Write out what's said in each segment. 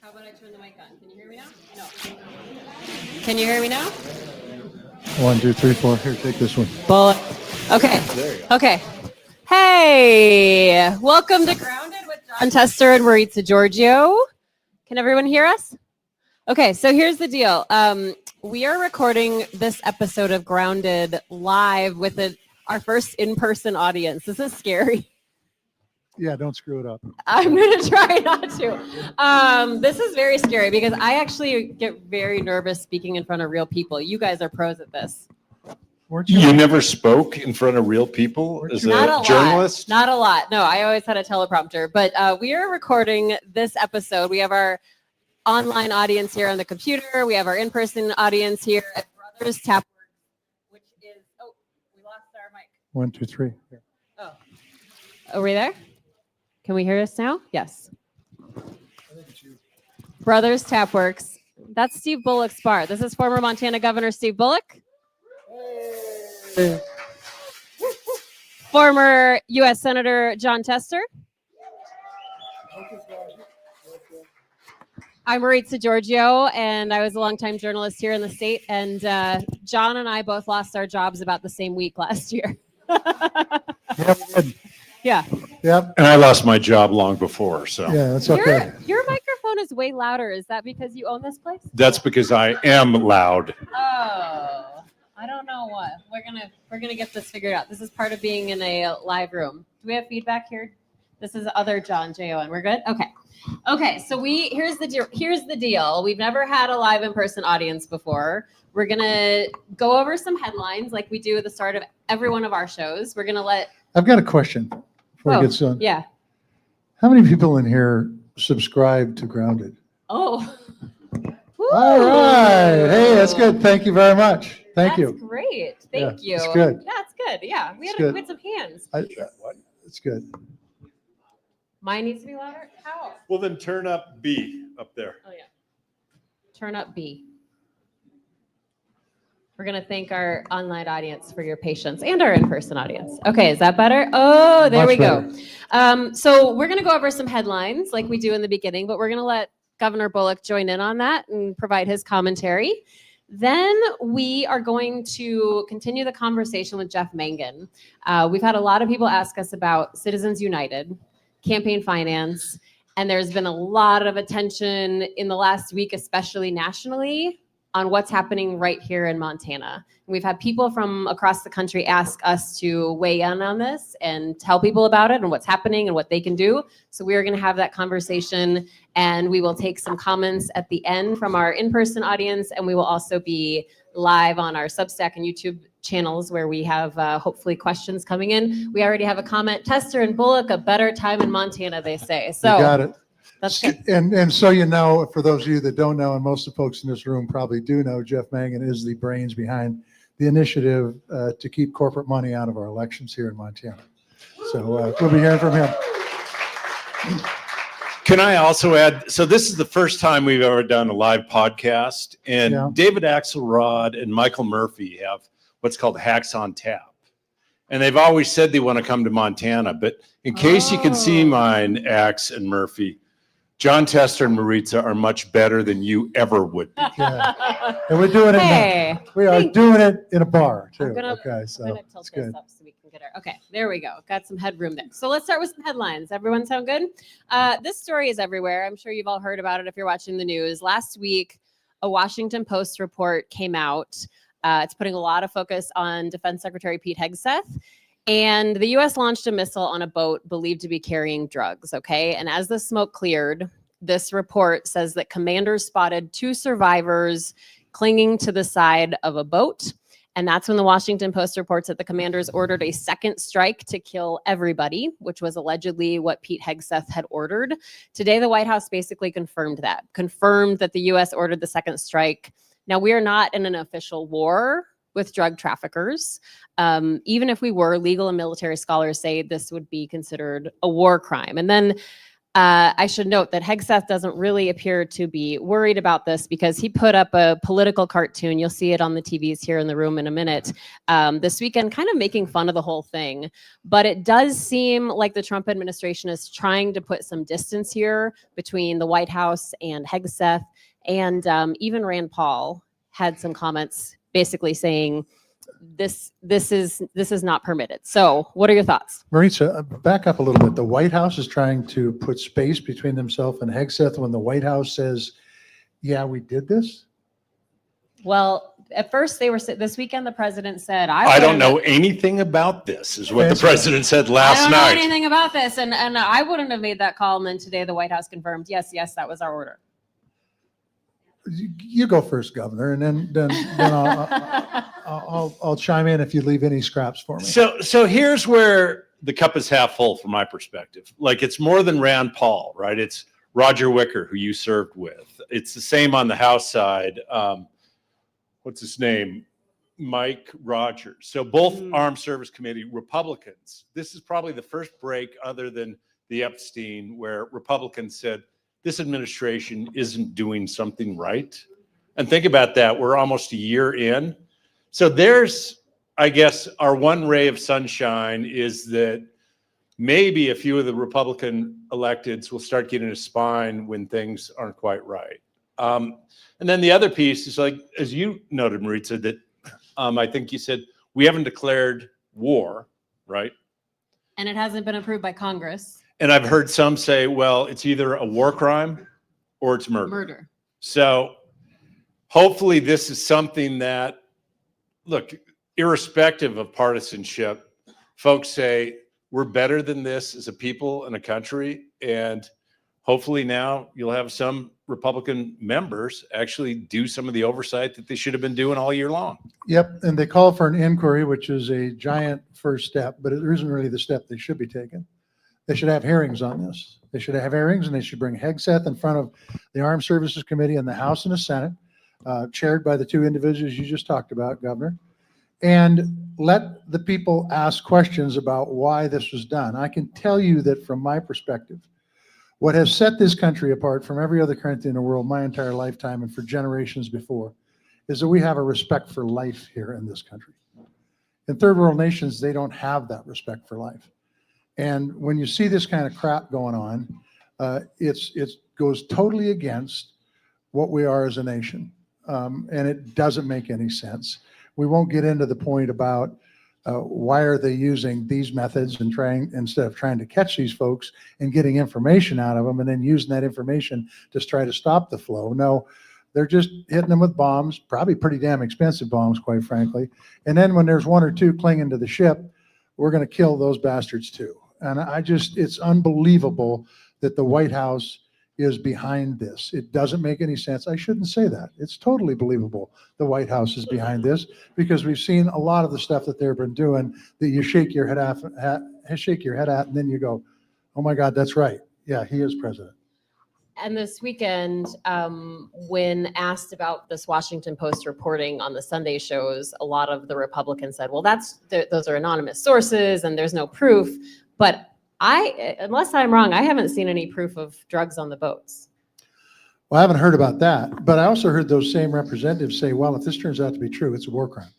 How about I turn the mic on? Can you hear me now? No. Can you hear me now? 1, 2, 3, 4. Here, take this one. Bullet. Okay. Okay. Hey, welcome to Grounded with John Tester and Maritza Giorgio. Can everyone hear us? Okay, so here's the deal. We are recording this episode of Grounded live with our first in-person audience. This is scary. Yeah, don't screw it up. I'm going to try not to. This is very scary because I actually get very nervous speaking in front of real people. You guys are pros at this. Weren't You never spoke in front of real people as Not a a journalist? lot. Not a lot. No, I always had a teleprompter. But we are recording this episode. We have our online audience here on the computer. We have our in-person audience here at Brothers Tapworks, which is, oh, we lost our mic. 1, 2, 3. Here. Oh, are we there? Can we hear us now? Yes. Brothers Tapworks. That's Steve Bullock's bar. This is former Montana Governor Steve Bullock. Former U.S. Senator John Tester. I'm Maritza Giorgio, and I was a longtime journalist here in the state. And John and I both lost our jobs about the same week last year. Yep. Yeah. Yep. And I lost my job long before, so Yeah, that's okay. Your microphone is way louder. Is that because you own this place? that's because I am loud. Oh, I don't know what. We're gonna get this figured out. This is part of being in a live room. Do we have feedback here? This is other John J.O.N. We're good? Okay, so here's the deal. We've never had a live in-person audience before. We're gonna go over some headlines like we do at the start of every one of our shows. We're gonna let I've got a question before we get started. Yeah. How many people in here subscribe to Grounded? Oh. All right. Hey, that's good. Thank you very much. Thank you. That's great. Thank you. It's good. That's good. Yeah. We It's had good. some hands. It's good. Mine needs to be louder. How? Well, then turn up B up there. Oh, yeah. Turn up B. We're going to thank our online audience for your patience and our in-person audience. Okay, is that better? Oh, there Much we go. So we're going to go over some headlines like we do in the beginning, but we're going to let Governor Bullock join in on that and provide his commentary. Then we are going to continue the conversation with Jeff Mangan. We've had a lot of people ask us about Citizens United, campaign finance, and there's been a lot of attention in the last week, especially nationally, on what's happening right here in Montana. We've had people from across the country ask us to weigh in on this and tell people about it and what's happening and what they can do. So we are going to have that conversation, and we will take some comments at the end from our in-person audience, and we will also be live on our Substack and YouTube channels where we have hopefully questions coming in. We already have a comment. Tester and Bullock, a better time in Montana, they say. So You got it. that's good. And so you know, for those of you that don't know, and most of the folks in this room probably do know, Jeff Mangan is the brains behind the initiative to keep corporate money out of our elections here in Montana. So we'll be hearing from him. Can I also add, so this is the first time we've ever done a live podcast, and Yeah. David Axelrod and Michael Murphy have what's called Hacks on Tap. And they've always said they want to come to Montana, but in case you can see mine, Axe and Murphy, John Tester and Maritza are much better than you ever would be. Yeah. And we're doing it. Hey, We are doing it in a bar too. I'm gonna- Okay, I'm so gonna tilt it's this good. up so we can get our. Okay, there we go. Got some headroom there. So let's start with some headlines. Everyone sound good? This story is everywhere. I'm sure you've all heard about it if you're watching the news. Last week, a Washington Post report came out. It's putting a lot of focus on Defense Secretary Pete Hegseth. And the U.S. launched a missile on a boat believed to be carrying drugs. Okay, and as the smoke cleared, this report says that commanders spotted 2 survivors clinging to the side of a boat. And that's when the Washington Post reports that the commanders ordered a second strike to kill everybody, which was allegedly what Pete Hegseth had ordered. Today, the White House basically confirmed that the U.S. ordered the second strike. Now, we are not in an official war with drug traffickers. Even if we were, legal and military scholars say this would be considered a war crime. And then I should note that Hegseth doesn't really appear to be worried about this because he put up a political cartoon. You'll see it on the TVs here in the room in a minute this weekend, kind of making fun of the whole thing. But it does seem like the Trump administration is trying to put some distance here between the White House and Hegseth. And even Rand Paul had some comments basically saying this is not permitted. So what are your thoughts? Maritza, back up a little bit. The White House is trying to put space between themselves and Hegseth when the White House says, yeah, we did this. Well, at first they were this weekend. The president said, I don't know anything about this," is what the Fancy. president said I last don't know night. anything about this, and I wouldn't have made that call. And then today, the White House confirmed, yes, that was our order. You go first, Governor, and then I'll chime in if you leave any scraps for me. So here's where the cup is half full from my perspective. Like, it's more than Rand Paul, right? It's Roger Wicker, who you served with. It's the same on the House side. What's his name? Mike Rogers. So both Armed Service Committee Republicans. This is probably the first break other than the Epstein where Republicans said, this administration isn't doing something right. And think about that. We're almost a year in. So there's, I guess, our one ray of sunshine is that maybe a few of the Republican electeds will start getting a spine when things aren't quite right. And then the other piece is, like, as you noted, Maritza, that I think you said we haven't declared war, right? And it hasn't been approved by Congress. And I've heard some say, well, it's either a war crime or it's murder. So hopefully this is something that, look, irrespective of partisanship, folks say we're better than this as a people and a country. And hopefully now you'll have some Republican members actually do some of the oversight that they should have been doing all year long. Yep, and they call for an inquiry, which is a giant first step, but it isn't really the step they should be taking. They should have hearings on this. They should have hearings, and they should bring Hegseth in front of the Armed Services Committee in the House and the Senate, chaired by the two individuals you just talked about, Governor, and let the people ask questions about why this was done. I can tell you that from my perspective, what has set this country apart from every other country in the world my entire lifetime and for generations before is that we have a respect for life here in this country. In third world nations, they don't have that respect for life. And when you see this kind of crap going on, it goes totally against what we are as a nation. And it doesn't make any sense. We won't get into the point about why are they using these methods and instead of trying to catch these folks and getting information out of them and then using that information to try to stop the flow. No, they're just hitting them with bombs, probably pretty damn expensive bombs, quite frankly. And then when there's one or two clinging to the ship, we're going to kill those bastards too. And it's unbelievable that the White House is behind this. It doesn't make any sense. I shouldn't say that. It's totally believable the White House is behind this because we've seen a lot of the stuff that they've been doing that you shake your head at, and then you go, oh my God, that's right. Yeah, he is president. And this weekend, when asked about this Washington Post reporting on the Sunday shows, a lot of the Republicans said, well, those are anonymous sources and there's no proof. But unless I'm wrong, I haven't seen any proof of drugs on the boats. Well, I haven't heard about that, but I also heard those same representatives say, well, if this turns out to be true, it's a war crime.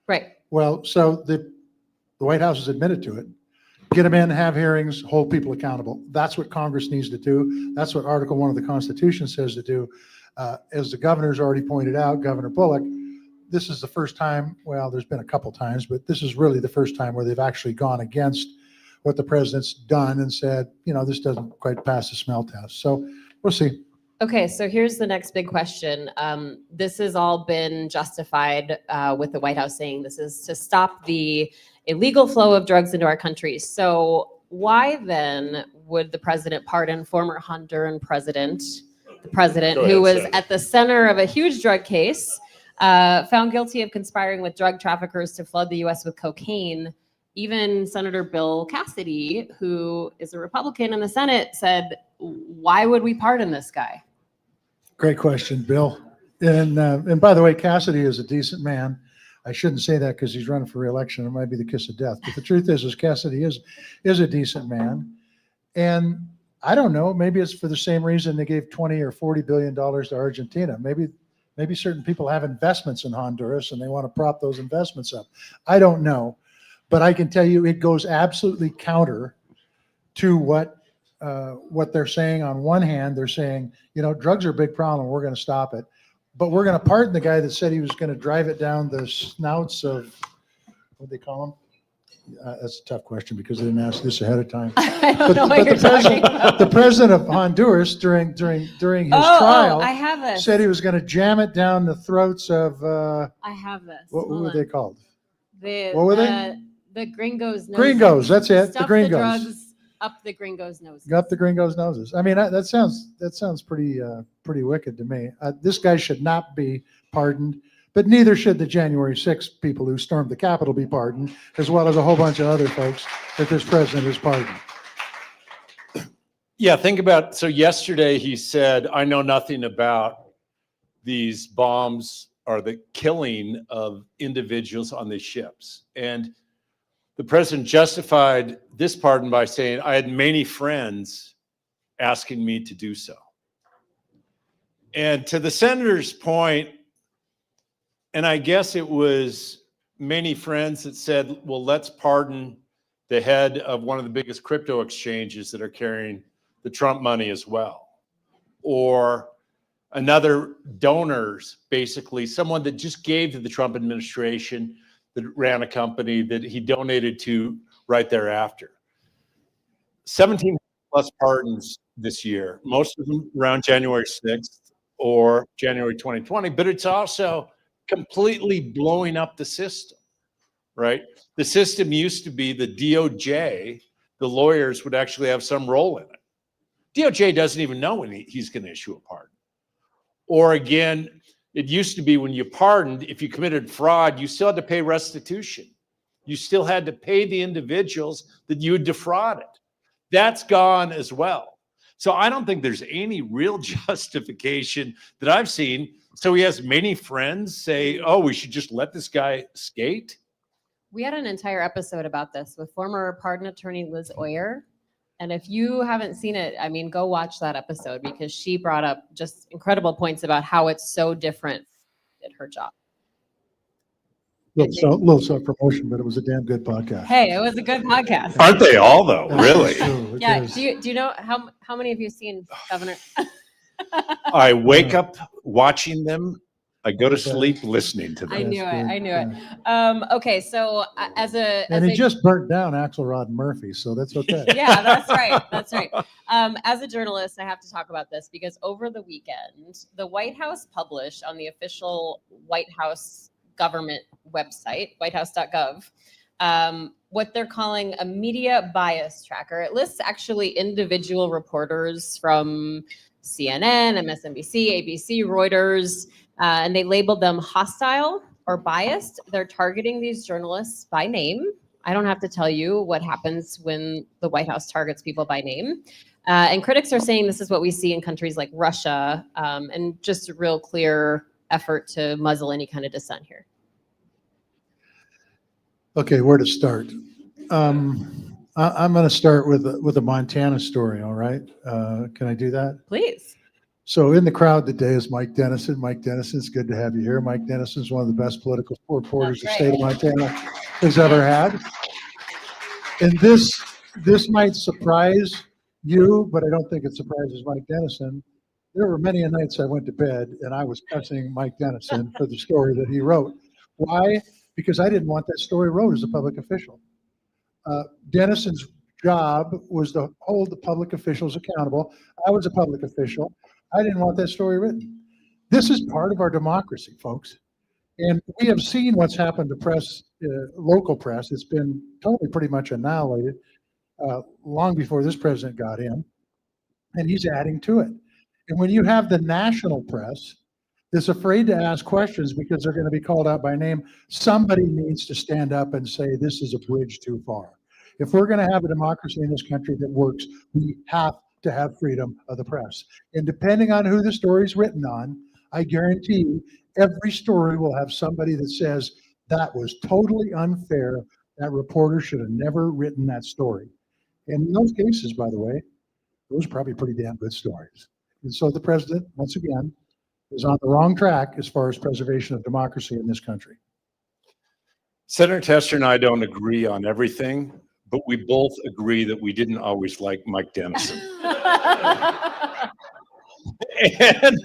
Right. Well, so the White House has admitted to it. Get them in, have hearings, hold people accountable. That's what Congress needs to do. That's what Article 1 of the Constitution says to do. As the governor's already pointed out, Governor Bullock, this is the first time, well, there's been a couple times, but this is really the first time where they've actually gone against what the president's done and said, this doesn't quite pass the smell test. So we'll see. Okay, so here's the next big question. This has all been justified with the White House saying this is to stop the illegal flow of drugs into our country. So why then would the president pardon former Honduran president, the president who was at the center of a huge drug case, found guilty of conspiring with drug traffickers to flood the U.S. with cocaine? Even Senator Bill Cassidy, who is a Republican in the Senate, said, why would we pardon this guy? Great question, Bill. And by the way, Cassidy is a decent man. I shouldn't say that because he's running for re-election. It might be the kiss of death. But the truth is Cassidy is a decent man. And I don't know. Maybe it's for the same reason they gave 20 or 40 billion dollars to Argentina. Maybe certain people have investments in Honduras and they want to prop those investments up. I don't know, but I can tell you it goes absolutely counter to what they're saying. On one hand, they're saying, drugs are a big problem. We're going to stop it, but we're going to pardon the guy that said he was going to drive it down the snouts of, what do they call them? That's a tough question because they didn't ask this ahead of time. I don't know what you're talking about. The president of Honduras during his trial I have this. said he was going to jam it down the throats of I have this. what Hold were on. they called? What were they? The gringos' noses. Gringos. That's it. Stuff the gringos. The drugs up the gringos' noses. Got the gringos' noses. I mean, that sounds pretty wicked to me. This guy should not be pardoned, but neither should the January 6th people who stormed the Capitol be pardoned, as well as a whole bunch of other folks that this president has pardoned. Yeah, think about, so yesterday he said, I know nothing about these bombs or the killing of individuals on these ships. And the president justified this pardon by saying, I had many friends asking me to do so. And to the senator's point, and I guess it was many friends that said, well, let's pardon the head of one of the biggest crypto exchanges that are carrying the Trump money as well. Or another donors, basically, someone that just gave to the Trump administration that ran a company that he donated to right thereafter. 17 plus pardons this year, most of them around January 6th or January 2020, but it's also completely blowing up the system, right? The system used to be the DOJ, the lawyers would actually have some role in it. DOJ doesn't even know when he's going to issue a pardon. Or again, it used to be when you pardoned, if you committed fraud, you still had to pay restitution. You still had to pay the individuals that you had defrauded. That's gone as well. So I don't think there's any real justification that I've seen. So he has many friends say, oh, we should just let this guy skate. We had an entire episode about this with former pardon attorney Liz Oyer. And if you haven't seen it, I mean, go watch that episode because she brought up just incredible points about how it's so different at her job. Little self-promotion, but it was a damn good podcast. Hey, it was a good podcast. Aren't they all, though? That's Really? true. It Yeah. is. Do you know how many of you seen Governor? I wake up watching them. I go to sleep listening to I them. knew it. That's I good. knew it. Okay, so And he just burnt down Axelrod Murphy, so that's okay. yeah, that's right. That's right. As a journalist, I have to talk about this because over the weekend, the White House published on the official White House government website, whitehouse.gov, what they're calling a media bias tracker. It lists actually individual reporters from CNN, MSNBC, ABC, Reuters, and they labeled them hostile or biased. They're targeting these journalists by name. I don't have to tell you what happens when the White House targets people by name. And critics are saying this is what we see in countries like Russia, and just a real clear effort to muzzle any kind of dissent here. Okay, where to start? I'm going to start with a Montana story. All right, can I do that? Please. So in the crowd today is Mike Dennison. Mike Dennison, it's good to have you here. Mike Dennison is one of the best political reporters the That's state right. of Montana has ever had. And this might surprise you, but I don't think it surprises Mike Dennison. There were many nights I went to bed and I was cussing Mike Dennison for the story that he wrote. Why? Because I didn't want that story wrote as a public official. Dennison's job was to hold the public officials accountable. I was a public official. I didn't want that story written. This is part of our democracy, folks. And we have seen what's happened to press, local press. It's been totally pretty much annihilated long before this president got in. And he's adding to it. And when you have the national press that's afraid to ask questions because they're going to be called out by name, somebody needs to stand up and say, this is a bridge too far. If we're going to have a democracy in this country that works, we have to have freedom of the press. And depending on who the story is written on, I guarantee you, every story will have somebody that says, that was totally unfair. That reporter should have never written that story. And in those cases, by the way, Those are probably pretty damn good stories. And so the president, once again, is on the wrong track as far as preservation of democracy in this country. Senator Tester and I don't agree on everything, but we both agree that we didn't always like Mike Dennison. And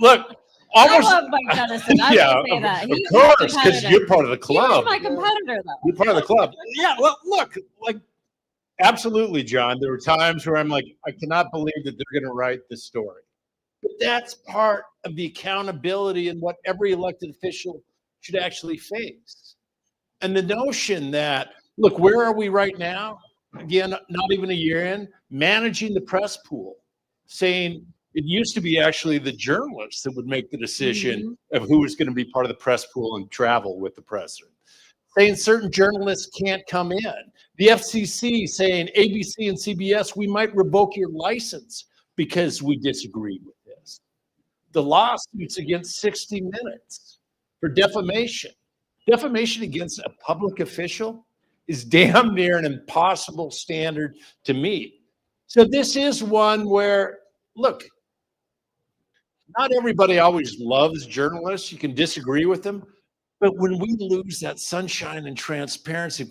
look, I almost, love Mike Dennison. I yeah, will say that. of He's my course, because competitor. you're part of the He club. was my competitor, though. You're part of the club. Yeah, well, look, like, absolutely, John. There were times where I'm like, I cannot believe that they're going to write this story. But that's part of the accountability and what every elected official should actually face. And the notion that, look, where are we right now? Again, not even a year in, managing the press pool, saying it used to be actually the journalists that would make the decision of who was going to be part of the press pool and travel with the president. Saying certain journalists can't come in. The FCC saying ABC and CBS, we might revoke your license because we disagree with this. The lawsuits against 60 Minutes for defamation. Defamation against a public official is damn near an impossible standard to meet. So this is one where, look, not everybody always loves journalists. You can disagree with them. But when we lose that sunshine and transparency,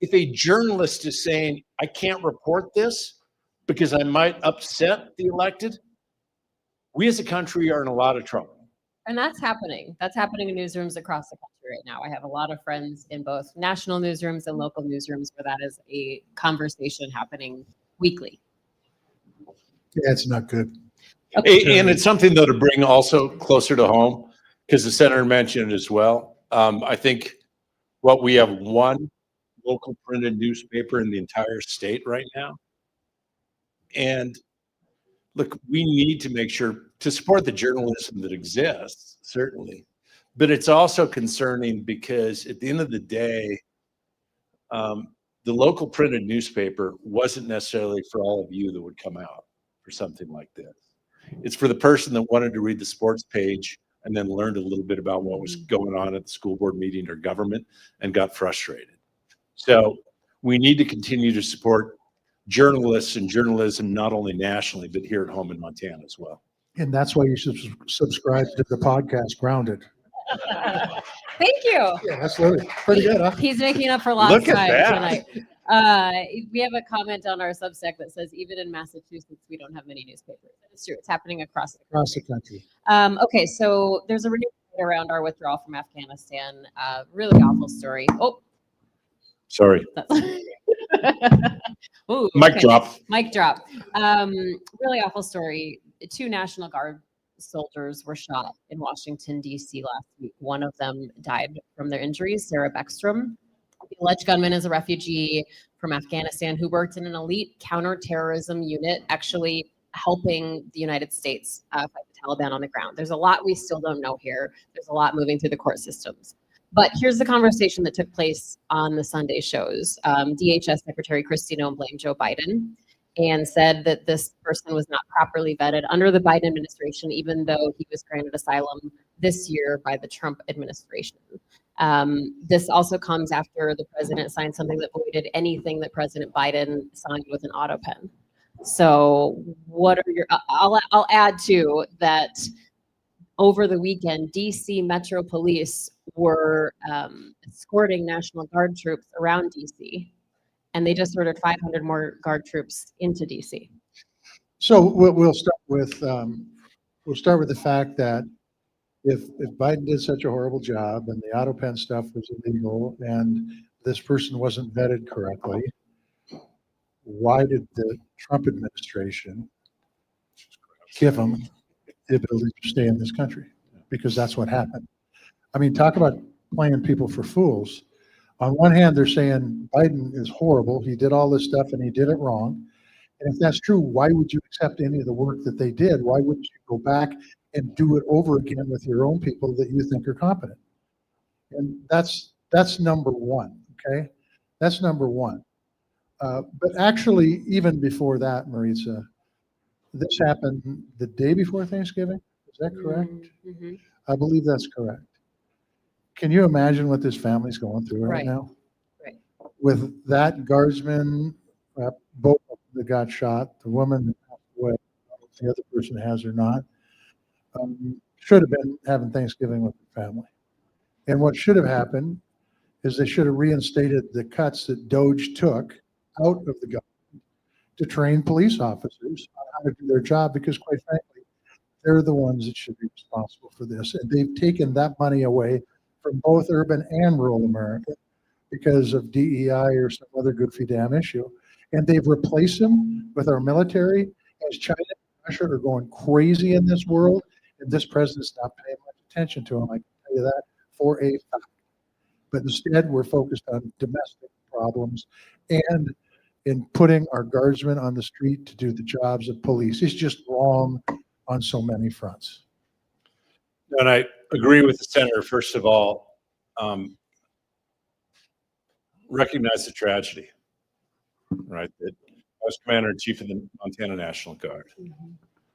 if a journalist is saying, I can't report this because I might upset the elected, we as a country are in a lot of trouble. And that's happening. That's happening in newsrooms across the country right now. I have a lot of friends in both national newsrooms and local newsrooms where that is a conversation happening weekly. Yeah, it's not good. And it's something, though, to bring also closer to home, because the senator mentioned it as well. I think what we have one local printed newspaper in the entire state right now. And look, we need to make sure to support the journalism that exists, certainly. But it's also concerning because at the end of the day, the local printed newspaper wasn't necessarily for all of you that would come out for something like this. It's for the person that wanted to read the sports page and then learned a little bit about what was going on at the school board meeting or government and got frustrated. So we need to continue to support journalists and journalism, not only nationally, but here at home in Montana as well. And that's why you should subscribe to the podcast Grounded. Thank you. Yeah, absolutely. Pretty good, huh? He's making up for lost Look at time that. tonight. We have a comment on our Substack that says, even in Massachusetts, we don't have many newspapers. It's true. It's happening across the country. Across the country. Okay, so there's a renewed debate around our withdrawal from Afghanistan. Really awful story. Oh, Sorry. Ooh, Mic okay. drop. Mic drop. Really awful story. 2 National Guard soldiers were shot in Washington, D.C. last week. One of them died from their injuries, Sarah Beckstrom. The alleged gunman is a refugee from Afghanistan who worked in an elite counterterrorism unit, actually helping the United States fight the Taliban on the ground. There's a lot we still don't know here. There's a lot moving through the court systems. But here's the conversation that took place on the Sunday shows. DHS Secretary Kristi Noem blamed Joe Biden and said that this person was not properly vetted under the Biden administration, even though he was granted asylum this year by the Trump administration. This also comes after the president signed something that voided anything that President Biden signed with an auto pen. So what are your, I'll add to that over the weekend, DC Metro Police were escorting National Guard troops around DC, and they just ordered 500 more Guard troops into DC. So we'll start with the fact that if Biden did such a horrible job and the auto pen stuff was illegal and this person wasn't vetted correctly, why did the Trump administration give him the ability to stay in this country? Because that's what happened. I mean, talk about playing people for fools. On one hand, they're saying Biden is horrible. He did all this stuff and he did it wrong. And if that's true, why would you accept any of the work that they did? Why wouldn't you go back and do it over again with your own people that you think are competent? And that's number one, okay? That's number one. But actually, even before that, Maritza, this happened the day before Thanksgiving. Is that correct? Mm-hmm. I believe that's correct. Can you imagine what this family's going through right now? Right. With that guardsman, both that got shot, the woman that passed away, I don't know if the other person has or not, should have been having Thanksgiving with their family. And what should have happened is they should have reinstated the cuts that Doge took out of the government to train police officers on how to do their job, because quite frankly, they're the ones that should be responsible for this. And they've taken that money away from both urban and rural America because of DEI or some other goofy damn issue. And they've replaced them with our military, as China and Russia are going crazy in this world. And this president's not paying much attention to them. I can tell you that for a fact. But instead, we're focused on domestic problems and in putting our guardsmen on the street to do the jobs of police. It's just wrong on so many fronts. And I agree with the senator. First of all, recognize the tragedy, right? That I was commander in chief of the Montana National Guard.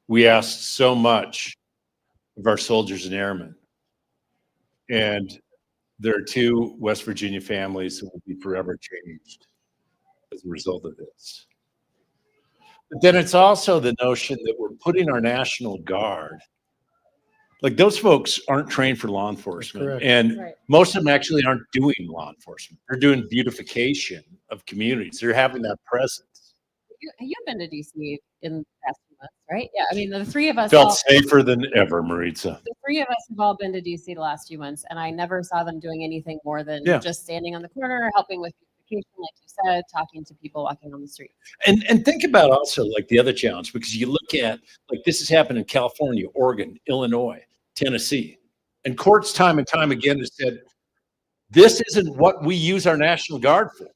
We asked so much of our soldiers and airmen, and there are 2 West Virginia families that will be forever changed as a result of this. But then it's also the notion that we're putting our National Guard, like those folks aren't trained for law enforcement. Correct. And Right. most of them actually aren't doing law enforcement. They're doing beautification of communities. They're having that presence. You've been to DC in the past few months, right? Yeah. I mean, the three of us, Felt safer than ever, Maritza. the three of us have all been to DC the last few months, and I never saw them doing anything more than Yeah. just standing on the corner, helping with beautification, like you said, talking to people walking on the street. And think about also like the other challenge, because you look at like this has happened in California, Oregon, Illinois, Tennessee, and courts time and time again have said this isn't what we use our National Guard for,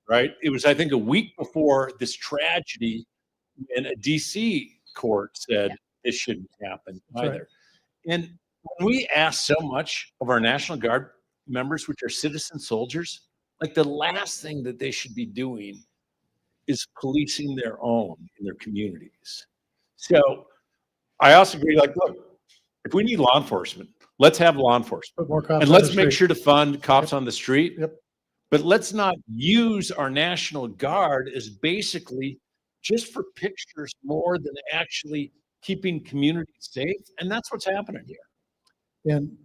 right? It was, I think, a week before this tragedy, and a DC court said this shouldn't happen That's right. either. And when we ask so much of our National Guard members, which are citizen soldiers, like the last thing that they should be doing is policing their own in their communities. So I also agree, like, look, if we need law enforcement, let's have law enforcement. Put more cops And on let's the make street. sure to fund cops on the street. Yep. But let's not use our National Guard as basically just for pictures more than actually keeping communities safe. And that's what's happening here. And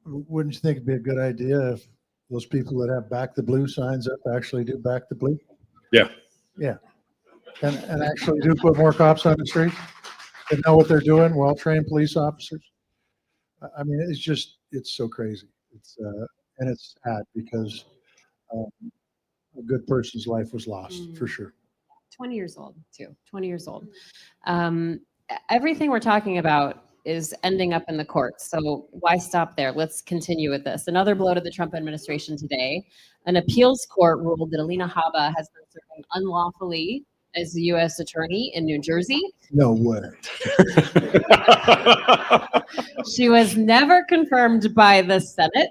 wouldn't you think it'd be a good idea if those people that have back the blue signs up actually do back the blue? Yeah. Yeah. And actually do put more cops on the street and know what they're doing, well-trained police officers. I mean, it's so crazy. And it's sad because a good person's life was lost for sure. 20 years old, too. 20 years old. Everything we're talking about is ending up in the courts. So why stop there? Let's continue with this. Another blow to the Trump administration today. An appeals court ruled that Alina Habba has been serving unlawfully as the U.S. attorney in New Jersey. No way. She was never confirmed by the Senate,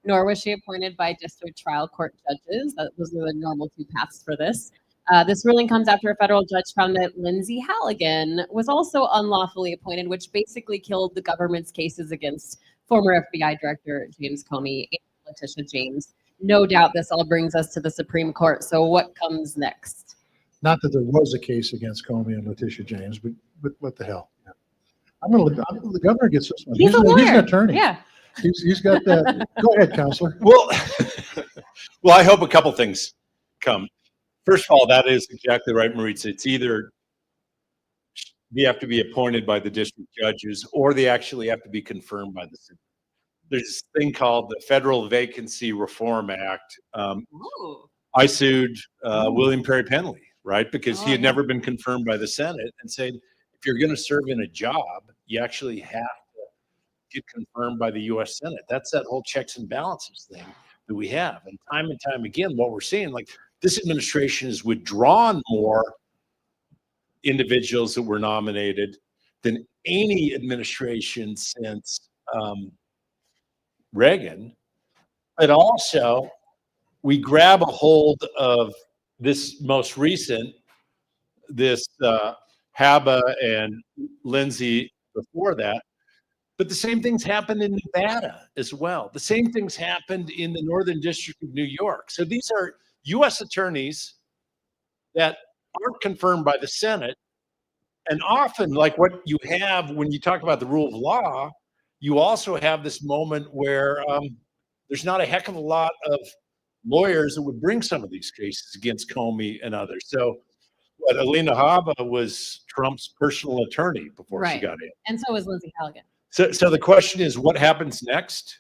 nor was she appointed by district trial court judges. Those are the normal 2 paths for this. This ruling comes after a federal judge found that Lindsay Halligan was also unlawfully appointed, which basically killed the government's cases against former FBI Director James Comey and Letitia James. No doubt this all brings us to the Supreme Court. So what comes next? Not that there was a case against Comey and Letitia James, but what the hell? The governor gets this one. He's a lawyer. He's an attorney. Yeah. He's got that. Go ahead, counselor. Well, I hope a couple things come. First of all, that is exactly right, Maritza. It's either they have to be appointed by the district judges or they actually have to be confirmed by the Senate. There's this thing called the Federal Vacancy Reform Act. Ooh. I sued William Perry Penley, right? Because he had yeah. never been confirmed by the Senate, and said, if you're going to serve in a job, you actually have to get confirmed by the U.S. Senate. That's that whole checks and balances thing that we have. And time again, what we're seeing, like this administration has withdrawn more individuals that were nominated than any administration since Reagan. But also, we grab a hold of this most recent, this Habba and Lindsay before that. But the same things happened in Nevada as well. The same things happened in the Northern District of New York. So these are U.S. attorneys that aren't confirmed by the Senate. And often, like what you have when you talk about the rule of law, you also have this moment where there's not a heck of a lot of lawyers that would bring some of these cases against Comey and others. So Alina Habba was Trump's personal attorney before she Right. got in. And so was Lindsey Halligan. So the question is, what happens next?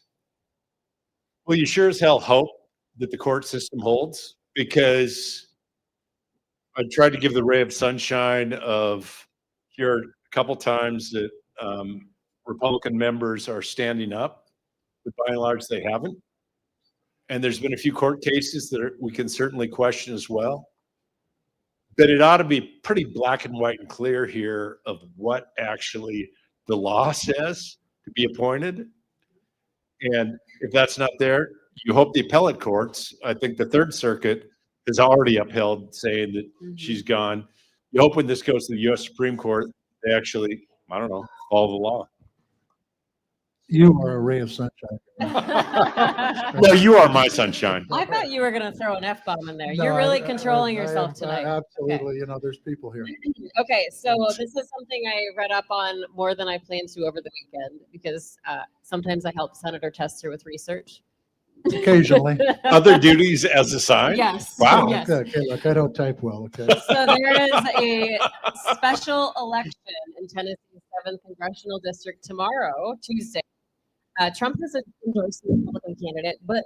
Well, you sure as hell hope that the court system holds, because I tried to give the ray of sunshine of here a couple times that Republican members are standing up, but by and large they haven't. And there's been a few court cases that we can certainly question as well. But it ought to be pretty black and white and clear here of what actually the law says to be appointed. And if that's not there, you hope the appellate courts, I think the Third Circuit has already upheld saying that she's gone. You hope when this goes to the U.S. Supreme Court, they actually, I don't know, follow the law. You are a ray of sunshine. No, you are my sunshine. I thought you were going to throw an F-bomb in there. No, You're really I- controlling I- yourself I- tonight. Absolutely. You know, there's people here. Okay, so this is something I read up on more than I planned to over the weekend, because sometimes I help Senator Tester with research. Occasionally. Other duties as assigned? Yes. Wow. Yes. Okay, look, I don't type well, okay? So there is a special election in Tennessee's 7th congressional district tomorrow, Tuesday. Trump has endorsed the Republican candidate, but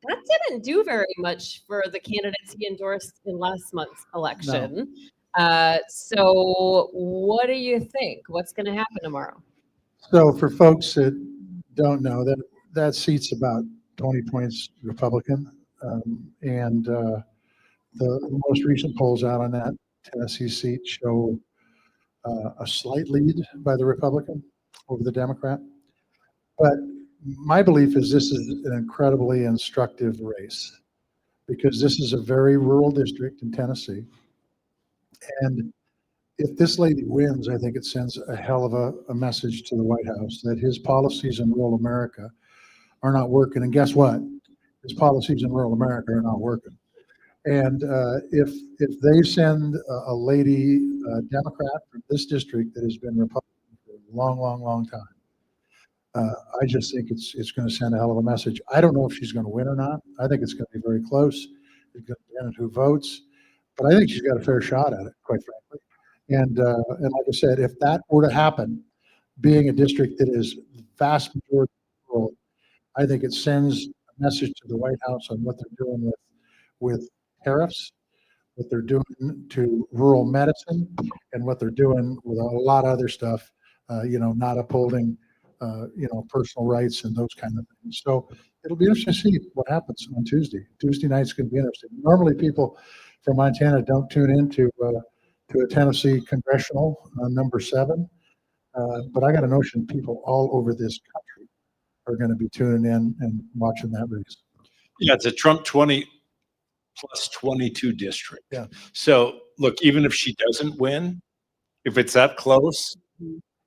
that didn't do very much for the candidates he endorsed in last month's election. So what do you think? What's going to happen tomorrow? So for folks that don't know, that seat's about 20 points Republican. And the most recent polls out on that Tennessee seat show a slight lead by the Republican over the Democrat. But my belief is this is an incredibly instructive race, because this is a very rural district in Tennessee. And if this lady wins, I think it sends a hell of a message to the White House that his policies in rural America are not working. And guess what? His policies in rural America are not working. And if they send a lady Democrat from this district that has been Republican for a long, long, long time, I just think it's going to send a hell of a message. I don't know if she's going to win or not. I think it's going to be very close. It's going to depend on who votes, but I think she's got a fair shot at it, quite frankly. And like I said, if that were to happen, being a district that is vast majority rural, I think it sends a message to the White House on what they're doing with tariffs, what they're doing to rural medicine, and what they're doing with a lot of other stuff. Not upholding personal rights and those kind of things. So it'll be interesting to see what happens on Tuesday. Tuesday night's going to be interesting. Normally people from Montana don't tune into to a Tennessee congressional number 7. But I got a notion people all over this country are going to be tuning in and watching that race. Yeah, it's a Trump 20 plus 22 district. Yeah. So look, even if she doesn't win, if it's that close,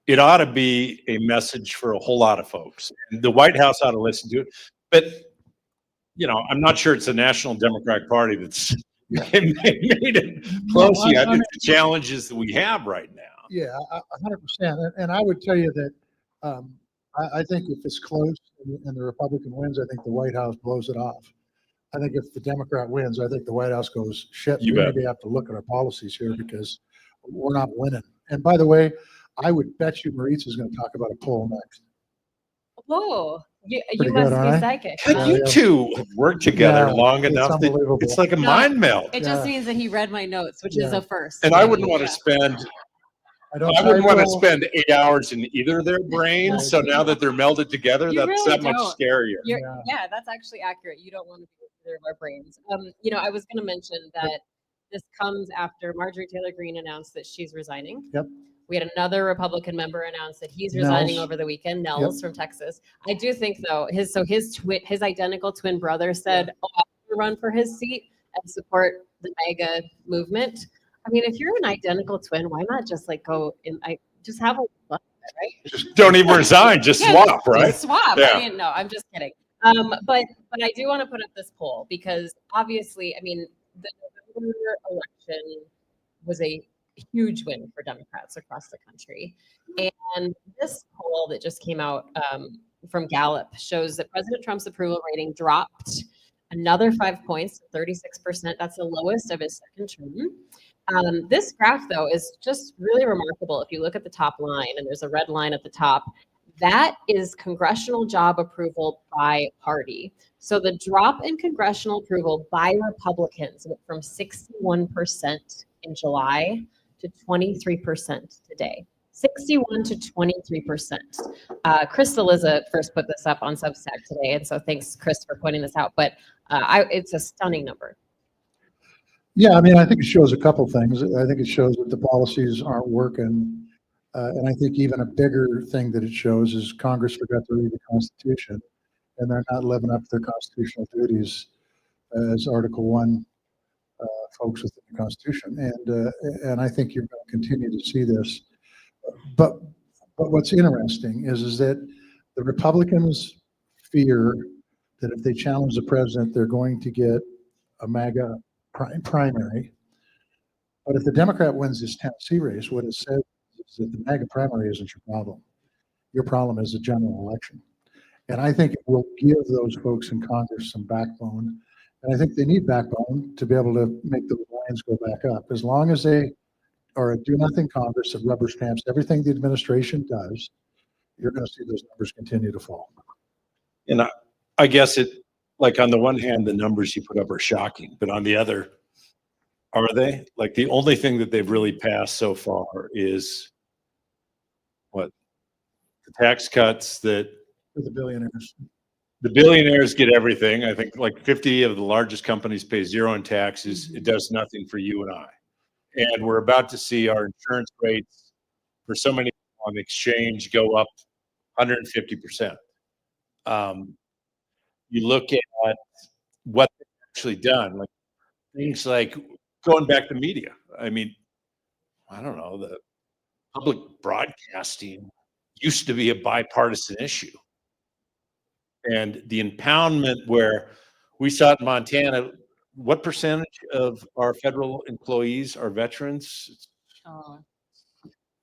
it ought to be a message for a whole lot of folks. And the White House ought to listen to it. But, I'm not sure it's the National Democratic Party that's made it close yet. It's the challenges that we have right now. Yeah, 100%. And I would tell you that I think if it's close and the Republican wins, I think the White House blows it off. I think if the Democrat wins, I think the White House goes, shit, You we bet. maybe have to look at our policies here because we're not winning. And by the way, I would bet you Maritza is going to talk about a poll next. Whoa, you Pretty must good, be aren't I? psychic. Could huh? you two work together Yeah, long it's enough that unbelievable. it's like a No, mind meld? It just Yeah. means that he read my notes, which is Yeah. a first. And I wouldn't want to Yeah. spend I don't I wouldn't want to know. spend 8 hours in either of their brains. So now that they're melded together, You that's really that much don't. scarier. Yeah. Yeah, that's actually accurate. You don't want to be in either of our brains. I was going to mention that this comes after Marjorie Taylor Greene announced that she's resigning. Yep. We had another Republican member announce that he's resigning Nels. over the weekend. Nels from Texas. I do think though his identical twin brother said, "Oh, I'm going to run for his seat and support the MAGA movement." I mean, if you're an identical twin, why not just go in? Just have a look, right? Just don't even resign, just Yeah, swap, right? Just swap. Yeah. I mean, no, I'm just kidding. But I do want to put up this poll because obviously, I mean, the November election was a huge win for Democrats across the country. And this poll that just came out from Gallup shows that President Trump's approval rating dropped another 5 points, 36%. That's the lowest of his second term. This graph, though, is just really remarkable. If you look at the top line, and there's a red line at the top, that is congressional job approval by party. So the drop in congressional approval by Republicans went from 61% in July to 23% today. 61 to 23%. Chris Deliza first put this up on Substack today, and so thanks, Chris, for pointing this out. But it's a stunning number. Yeah, I mean, I think it shows a couple things. I think it shows that the policies aren't working. And I think even a bigger thing that it shows is Congress forgot to read the Constitution, and they're not living up to their constitutional duties as Article 1 folks within the Constitution. And I think you're going to continue to see this. But what's interesting is that the Republicans fear that if they challenge the president, they're going to get a MAGA primary. But if the Democrat wins this Tennessee race, what it says is that the MAGA primary isn't your problem. Your problem is the general election. And I think it will give those folks in Congress some backbone. And I think they need backbone to be able to make the lines go back up. As long as they are a do-nothing Congress that rubber stamps everything the administration does, you're going to see those numbers continue to fall. And I guess it, like on the one hand, the numbers you put up are shocking, but on the other, are they? Like the only thing that they've really passed so far is what? The tax cuts that For the billionaires. the billionaires get everything. I think like 50 of the largest companies pay zero in taxes. It does nothing for you and I. And we're about to see our insurance rates for so many on exchange go up 150%. You look at what they've actually done, like things like going back to media. I mean, I don't know, the public broadcasting used to be a bipartisan issue. And the impoundment where we saw it in Montana, what percentage of our federal employees are veterans?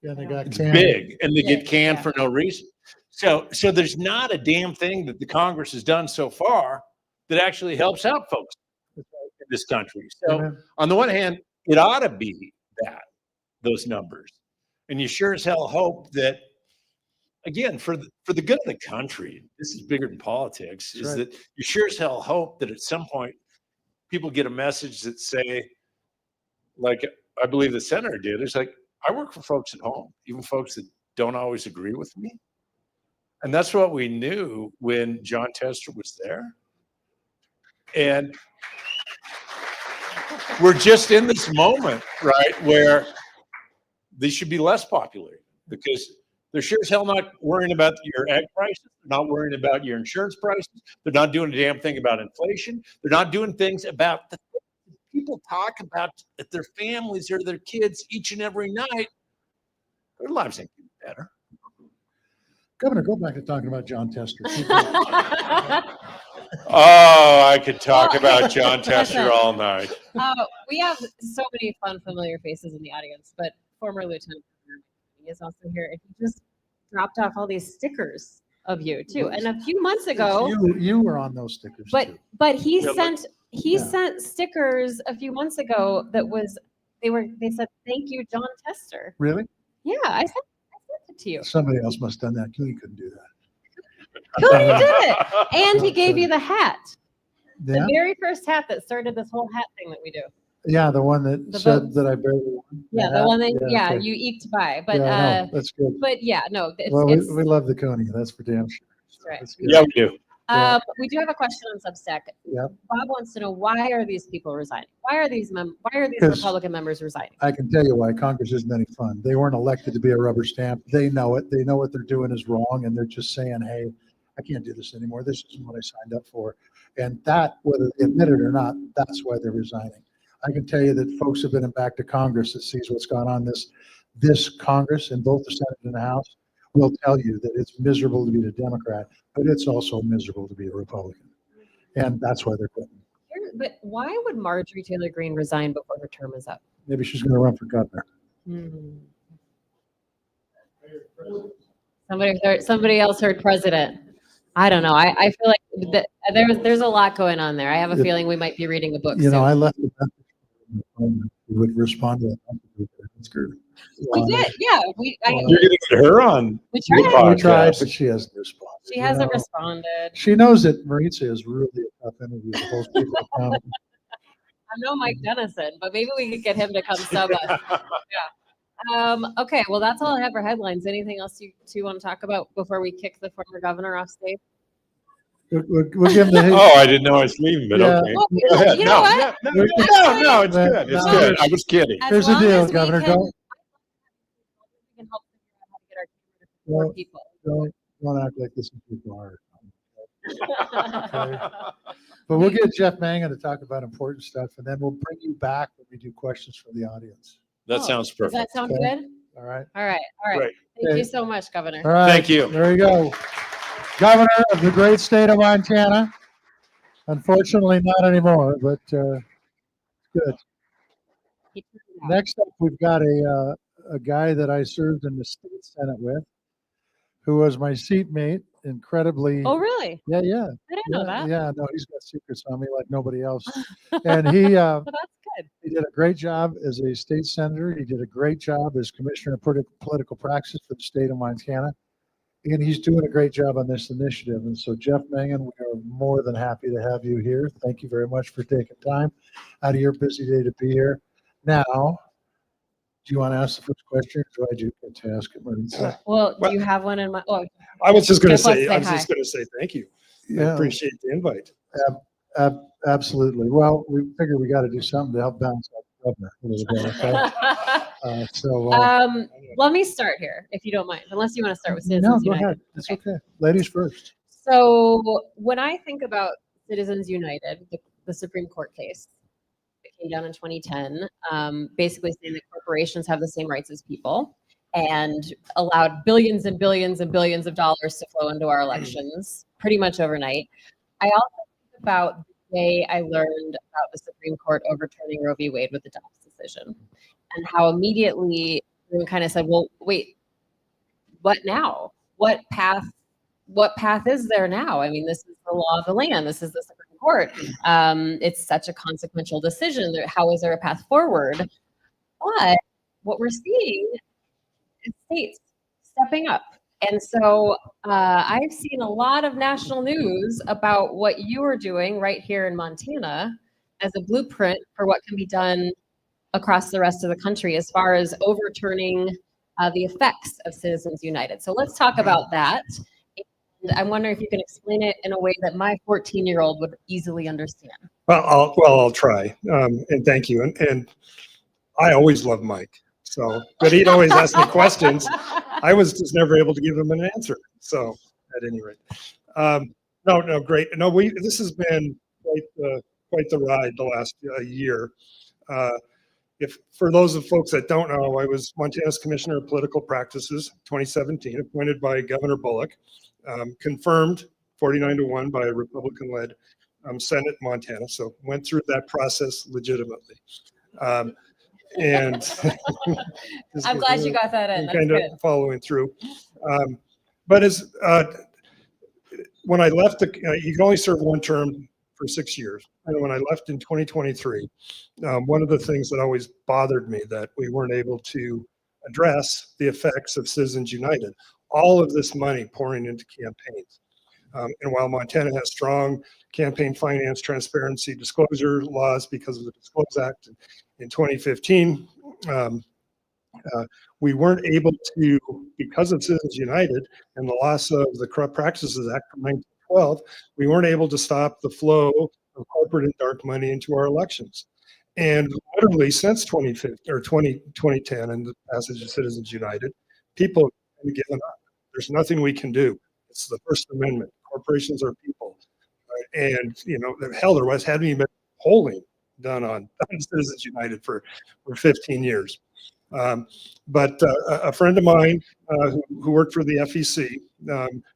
Yeah, they got It's canned. big, and they get Big, canned yeah. for no reason. So there's not a damn thing that the Congress has done so far that actually helps out folks in this country. So Amen. on the one hand, it ought to be those numbers, and you sure as hell hope that, again, for the good of the country, this is bigger than politics. That's Is right. that you sure as hell hope that at some point people get a message that say, like I believe the senator did, it's like, I work for folks at home, even folks that don't always agree with me. And that's what we knew when John Tester was there. And we're just in this moment, right, where these should be less popular because they're sure as hell not worrying about your egg prices. They're not worrying about your insurance prices. They're not doing a damn thing about inflation. They're not doing things about the things that people talk about at their families or their kids each and every night. Their lives ain't getting better. Governor, go back to talking about John Tester. Oh, I could talk about John Tester all night. We have so many fun, familiar faces in the audience, but former Lieutenant Governor is also here, and he just dropped off all these stickers of you too. And a few months ago, You were on those stickers too. but he Yeah, sent Yeah. sent stickers a few months ago that was they said thank you, John Tester. Really? Yeah, I sent it to you. Somebody else must have done that. Cooney couldn't do that. Cody did it, and he gave you the hat, Yeah, the very first hat that started this whole hat thing that we do. yeah, the one that The said votes. that I barely won. Yeah, the one that okay. you eked by, but Yeah, no, that's good. yeah, no, it's, Well, it's we love the Coney. That's for damn sure. right. That's good. Yeah, we do. Yeah. We do have a question on Substack. Yep. Bob wants to know, why are these people resigning? Why are these 'Cause- Republican members resigning? I can tell you why Congress isn't any fun. They weren't elected to be a rubber stamp. They know it. They know what they're doing is wrong, and they're just saying, "Hey, I can't do this anymore. This isn't what I signed up for." And that, whether they admit it or not, that's why they're resigning. I can tell you that folks have been back to Congress that sees what's gone on this Congress in both the Senate and the House will tell you that it's miserable to be a Democrat, but it's also miserable to be a Republican, and that's why they're quitting. But why would Marjorie Taylor Greene resign before her term is up? maybe she's going to run for governor. Hmm. Somebody else heard president. I don't know. I feel like there's a lot going on there. I have a feeling we might be reading a book You know, I soon. left the message on the phone. He would respond to that. That's good. We did, yeah. You're going to get her on. We the tried. We tried, podcast. but she hasn't responded. She you hasn't know. responded. She knows that Maritza is really a tough interview to hold people accountable. I know Mike Dennison, but maybe we could get him to come sub us. Okay, well, that's all I have for headlines. Anything else you two want to talk about before we kick the former governor off stage? We'll give him the. Oh, I didn't know I was leaving, but Yeah. okay. Well, Go ahead. you know No, what? no, it's No, good. It's no. good. I was kidding. As Here's the long deal, as we Governor. can- Don't we can help figure out how to get our community to more Well, people. don't act like this is too hard. But we'll get Jeff Mangan to talk about important stuff, and then we'll bring you back when we do questions from the audience. That Oh, sounds Does perfect. that sound Okay. good? All right. All right. Great. Thank Okay. you so much, Governor. All right. Thank you. There you go. Governor of the great state of Montana. Unfortunately, not anymore, but good. Keep it up. Next up, we've got a guy that I served in the state senate with, who was my seatmate. Incredibly. Oh, really? Yeah, yeah. I didn't know that. Yeah, no, he's got secrets on me like nobody else. And he Well, that's good. he did a great job as a state senator. He did a great job as commissioner of political practice for the state of Montana. And he's doing a great job on this initiative. And so, Jeff Mangan, we are more than happy to have you here. Thank you very much for taking time out of your busy day to be here. Now, do you want to ask the first question, or do I get to ask it, Maritza? Well, Well- do you have one in mind? Oh, I was just going to Jeff wants say, to I say was hi. just going to say thank you. I Yeah. appreciate the invite. Absolutely. Well, we figure we got to do something to help balance out the governor a little bit. Okay? let me start here, if you don't mind, unless you want to start with No, Citizens go United. ahead. It's okay. Ladies first. So when I think about Citizens United, the Supreme Court case that came down in 2010, basically saying that corporations have the same rights as people and allowed billions and billions and billions of dollars to flow into our elections pretty much overnight. I also think about the day I learned about the Supreme Court overturning Roe v. Wade with the Dobbs decision and how immediately everyone kind of said, well, wait, what now? What path is there now? I mean, this is the law of the land. This is the Supreme Court. It's such a consequential decision. How is there a path forward? But what we're seeing is states stepping up. And so I've seen a lot of national news about what you are doing right here in Montana as a blueprint for what can be done across the rest of the country as far as overturning the effects of Citizens United. So let's talk about that. And I'm wondering if you can explain it in a way that my 14-year-old would easily understand. Well, I'll try. And thank you. And I always loved Mike. So, but he'd always ask me questions. I was just never able to give him an answer. So at any rate, no, great. No, this has been quite the ride the last year. If for those of folks that don't know, I was Montana's Commissioner of Political Practices, 2017, appointed by Governor Bullock, confirmed 49-1 by a Republican-led Senate in Montana. So went through that process legitimately. And I'm glad you got that in. That's kind good. of following through. But as when I left, you can only serve one term for 6 years. And when I left in 2023, one of the things that always bothered me that we weren't able to address the effects of Citizens United, all of this money pouring into campaigns. And while Montana has strong campaign finance transparency disclosure laws because of the Disclose Act in 2015, we weren't able to, because of Citizens United and the loss of the Corrupt Practices Act from 1912, we weren't able to stop the flow of corporate and dark money into our elections. And literally since 2010 and the passage of Citizens United, people have given up. There's nothing we can do. It's the First Amendment. Corporations are people. And, hell, there hadn't even been polling done on Citizens United for 15 years. But a friend of mine who worked for the FEC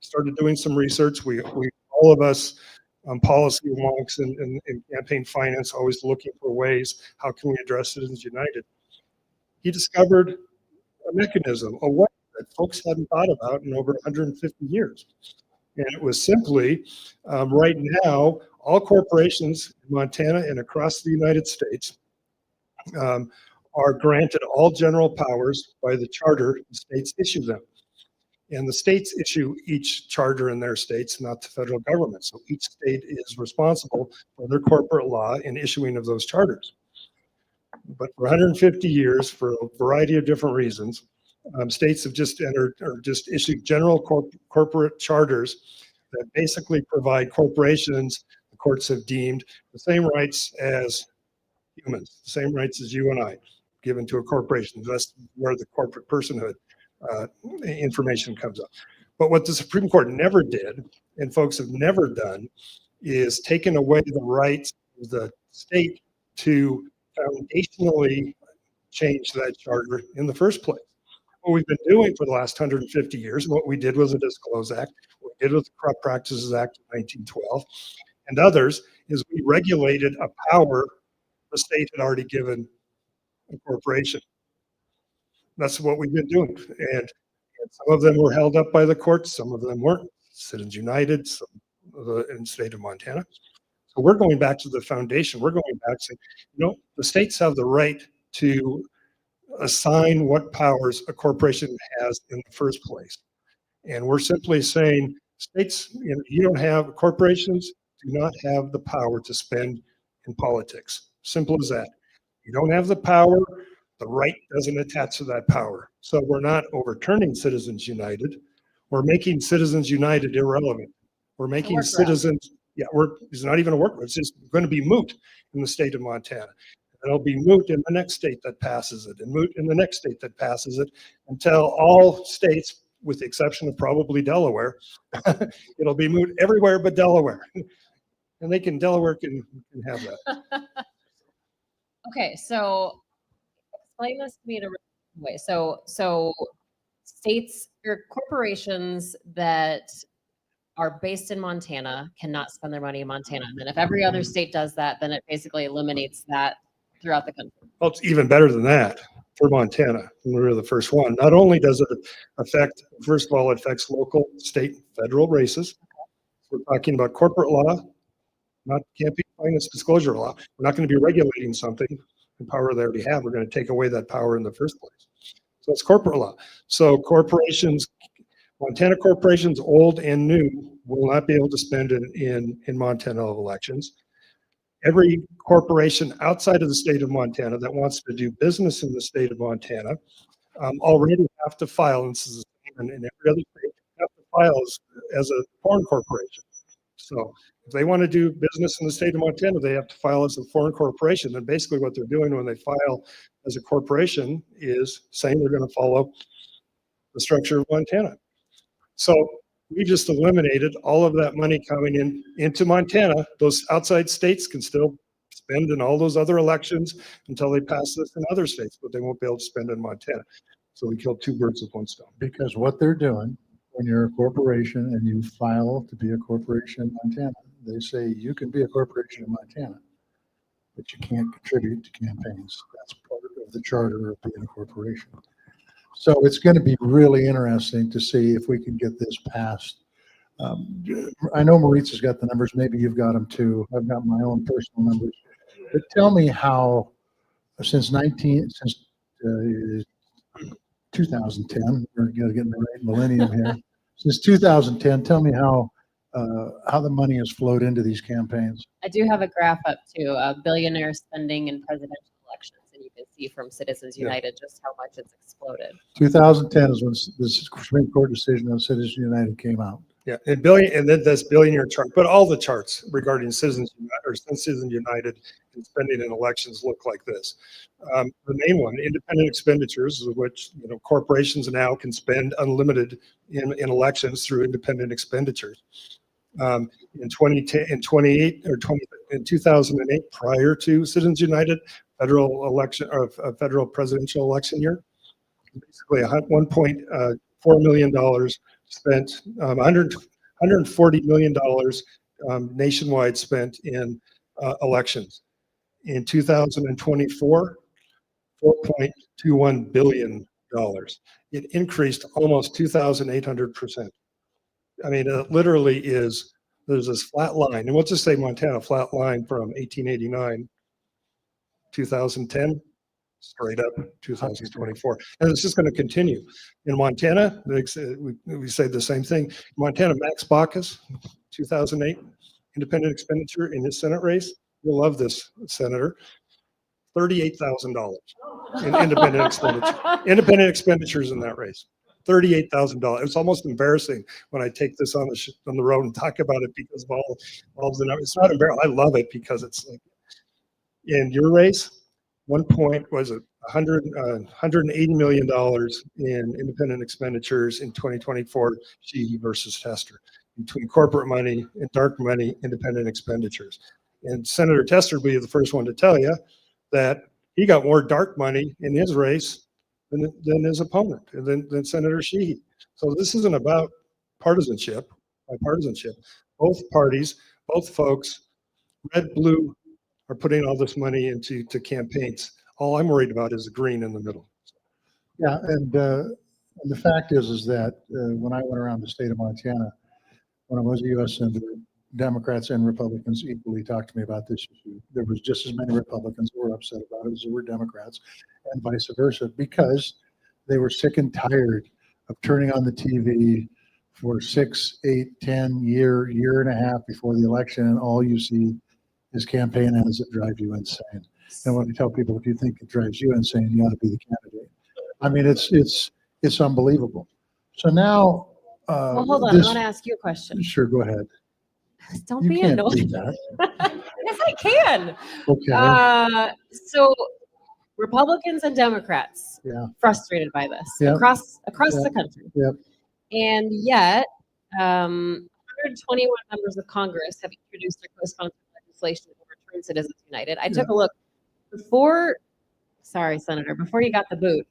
started doing some research. We all of us policy wonks and campaign finance, always looking for ways, how can we address Citizens United? he discovered a mechanism, a way that folks hadn't thought about in over 150 years. And it was simply, right now, all corporations in Montana and across the United States are granted all general powers by the charter the states issue them. And the states issue each charter in their states, not the federal government. So each state is responsible for their corporate law in issuing of those charters. But for 150 years, for a variety of different reasons, states have just entered or just issued general corporate charters that basically provide corporations, the courts have deemed, the same rights as humans, the same rights as you and I, given to a corporation. That's where the corporate personhood information comes up. But what the Supreme Court never did, and folks have never done, is taken away the rights of the state to foundationally change that charter in the first place. What we've been doing for the last 150 years, and what we did was the Disclose Act, what we did with the Corrupt Practices Act of 1912, and others, is we regulated a power the state had already given a corporation. That's what we've been doing. And some of them were held up by the courts, some of them weren't. Citizens United, some in the state of Montana. So we're going back to the foundation. We're going back saying, the states have the right to assign what powers a corporation has in the first place. And we're simply saying, states, you don't have, corporations do not have the power to spend in politics. Simple as that. You don't have the power. The right doesn't attach to that power. So we're not overturning Citizens United. We're making Citizens United irrelevant. We're making citizens, it's not even a workaround. It's just going to be moot in the state of Montana. It'll be moot in the next state that passes it, and moot in the next state that passes it, until all states, with the exception of probably Delaware, it'll be moot everywhere but Delaware. And Delaware can have that. Okay, so explain this to me in a real way. So states or corporations that are based in Montana cannot spend their money in Montana. And then if every other state does that, then it basically eliminates that throughout the country. Well, it's even better than that for Montana. We were the first one. Not only does it affect, first of all, it affects local, state, federal races. We're talking about corporate law, not campaign finance disclosure law. We're not going to be regulating something, the power they already have. We're going to take away that power in the first place. So it's corporate law. So corporations, Montana corporations, old and new, will not be able to spend in Montana elections. Every corporation outside of the state of Montana that wants to do business in the state of Montana already have to file, and this is in every other state, have to file as a foreign corporation. So if they want to do business in the state of Montana, they have to file as a foreign corporation. And basically what they're doing when they file as a corporation is saying they're going to follow the structure of Montana. So we just eliminated all of that money coming into Montana. Those outside states can still spend in all those other elections until they pass this in other states, but they won't be able to spend in Montana. So we killed two birds with one stone. Because what they're doing, when you're a corporation and you file to be a corporation in Montana, they say you can be a corporation in Montana, but you can't contribute to campaigns. That's part of the charter of being a corporation. So it's going to be really interesting to see if we can get this passed. I know Maritza's got the numbers. Maybe you've got them too. I've got my own personal numbers. But tell me how, since 2010, we're going to get in the right millennium here. Since 2010, tell me how the money has flowed into these campaigns. I do have a graph up too, billionaire spending in presidential elections, and you can see from Citizens United just how much it's exploded. 2010 is when the Supreme Court decision on Citizens United came out. Yeah, and then this billionaire chart, but all the charts regarding Citizens United and spending in elections look like this. The main one, independent expenditures, which corporations now can spend unlimited in elections through independent expenditures. In 2008, prior to Citizens United, federal presidential election year, basically $1.4 million spent, $140 million nationwide spent in elections. In 2024, $4.21 billion. It increased almost 2,800%. I mean, it literally is, there's this flat line, and we'll just say Montana, flat line from 1889, 2010, straight up 2024. And it's just going to continue. In Montana, we say the same thing. Montana, Max Baucus, 2008, independent expenditure in his Senate race. You'll love this senator. $38,000 in independent expenditure. Independent expenditures in that race. $38,000. It's almost embarrassing when I take this on the road and talk about it because of all of the numbers. It's not embarrassing. I love it because it's like in your race, $180 million in independent expenditures in 2024, Sheehy versus Tester, between corporate money and dark money independent expenditures. And Senator Tester will be the first one to tell you that he got more dark money in his race than his opponent, than Senator Sheehy. So this isn't about partisanship, bipartisanship. Both parties, both folks, red, blue, are putting all this money into campaigns. All I'm worried about is the green in the middle. Yeah, and the fact is that when I went around the state of Montana, when I was a U.S. Senator, Democrats and Republicans equally talked to me about this issue. There was just as many Republicans who were upset about it as there were Democrats, and vice versa, because they were sick and tired of turning on the TV for 6, 8, 10 year and a half before the election, and all you see is campaign ads that drive you insane. And when I tell people, if you think it drives you insane, you ought to be the candidate. I mean, it's unbelievable. So now, Well, hold on. I want to ask you a question. Sure, go ahead. Don't You be can't do annoyed. that. Yes, I can. Okay. So Republicans and Democrats Yeah. frustrated by this Yep. across Yep. the country. Yep. And yet, 121 members of Congress have introduced or co-sponsored legislation to overturn Citizens United. I took a look before you got the boot.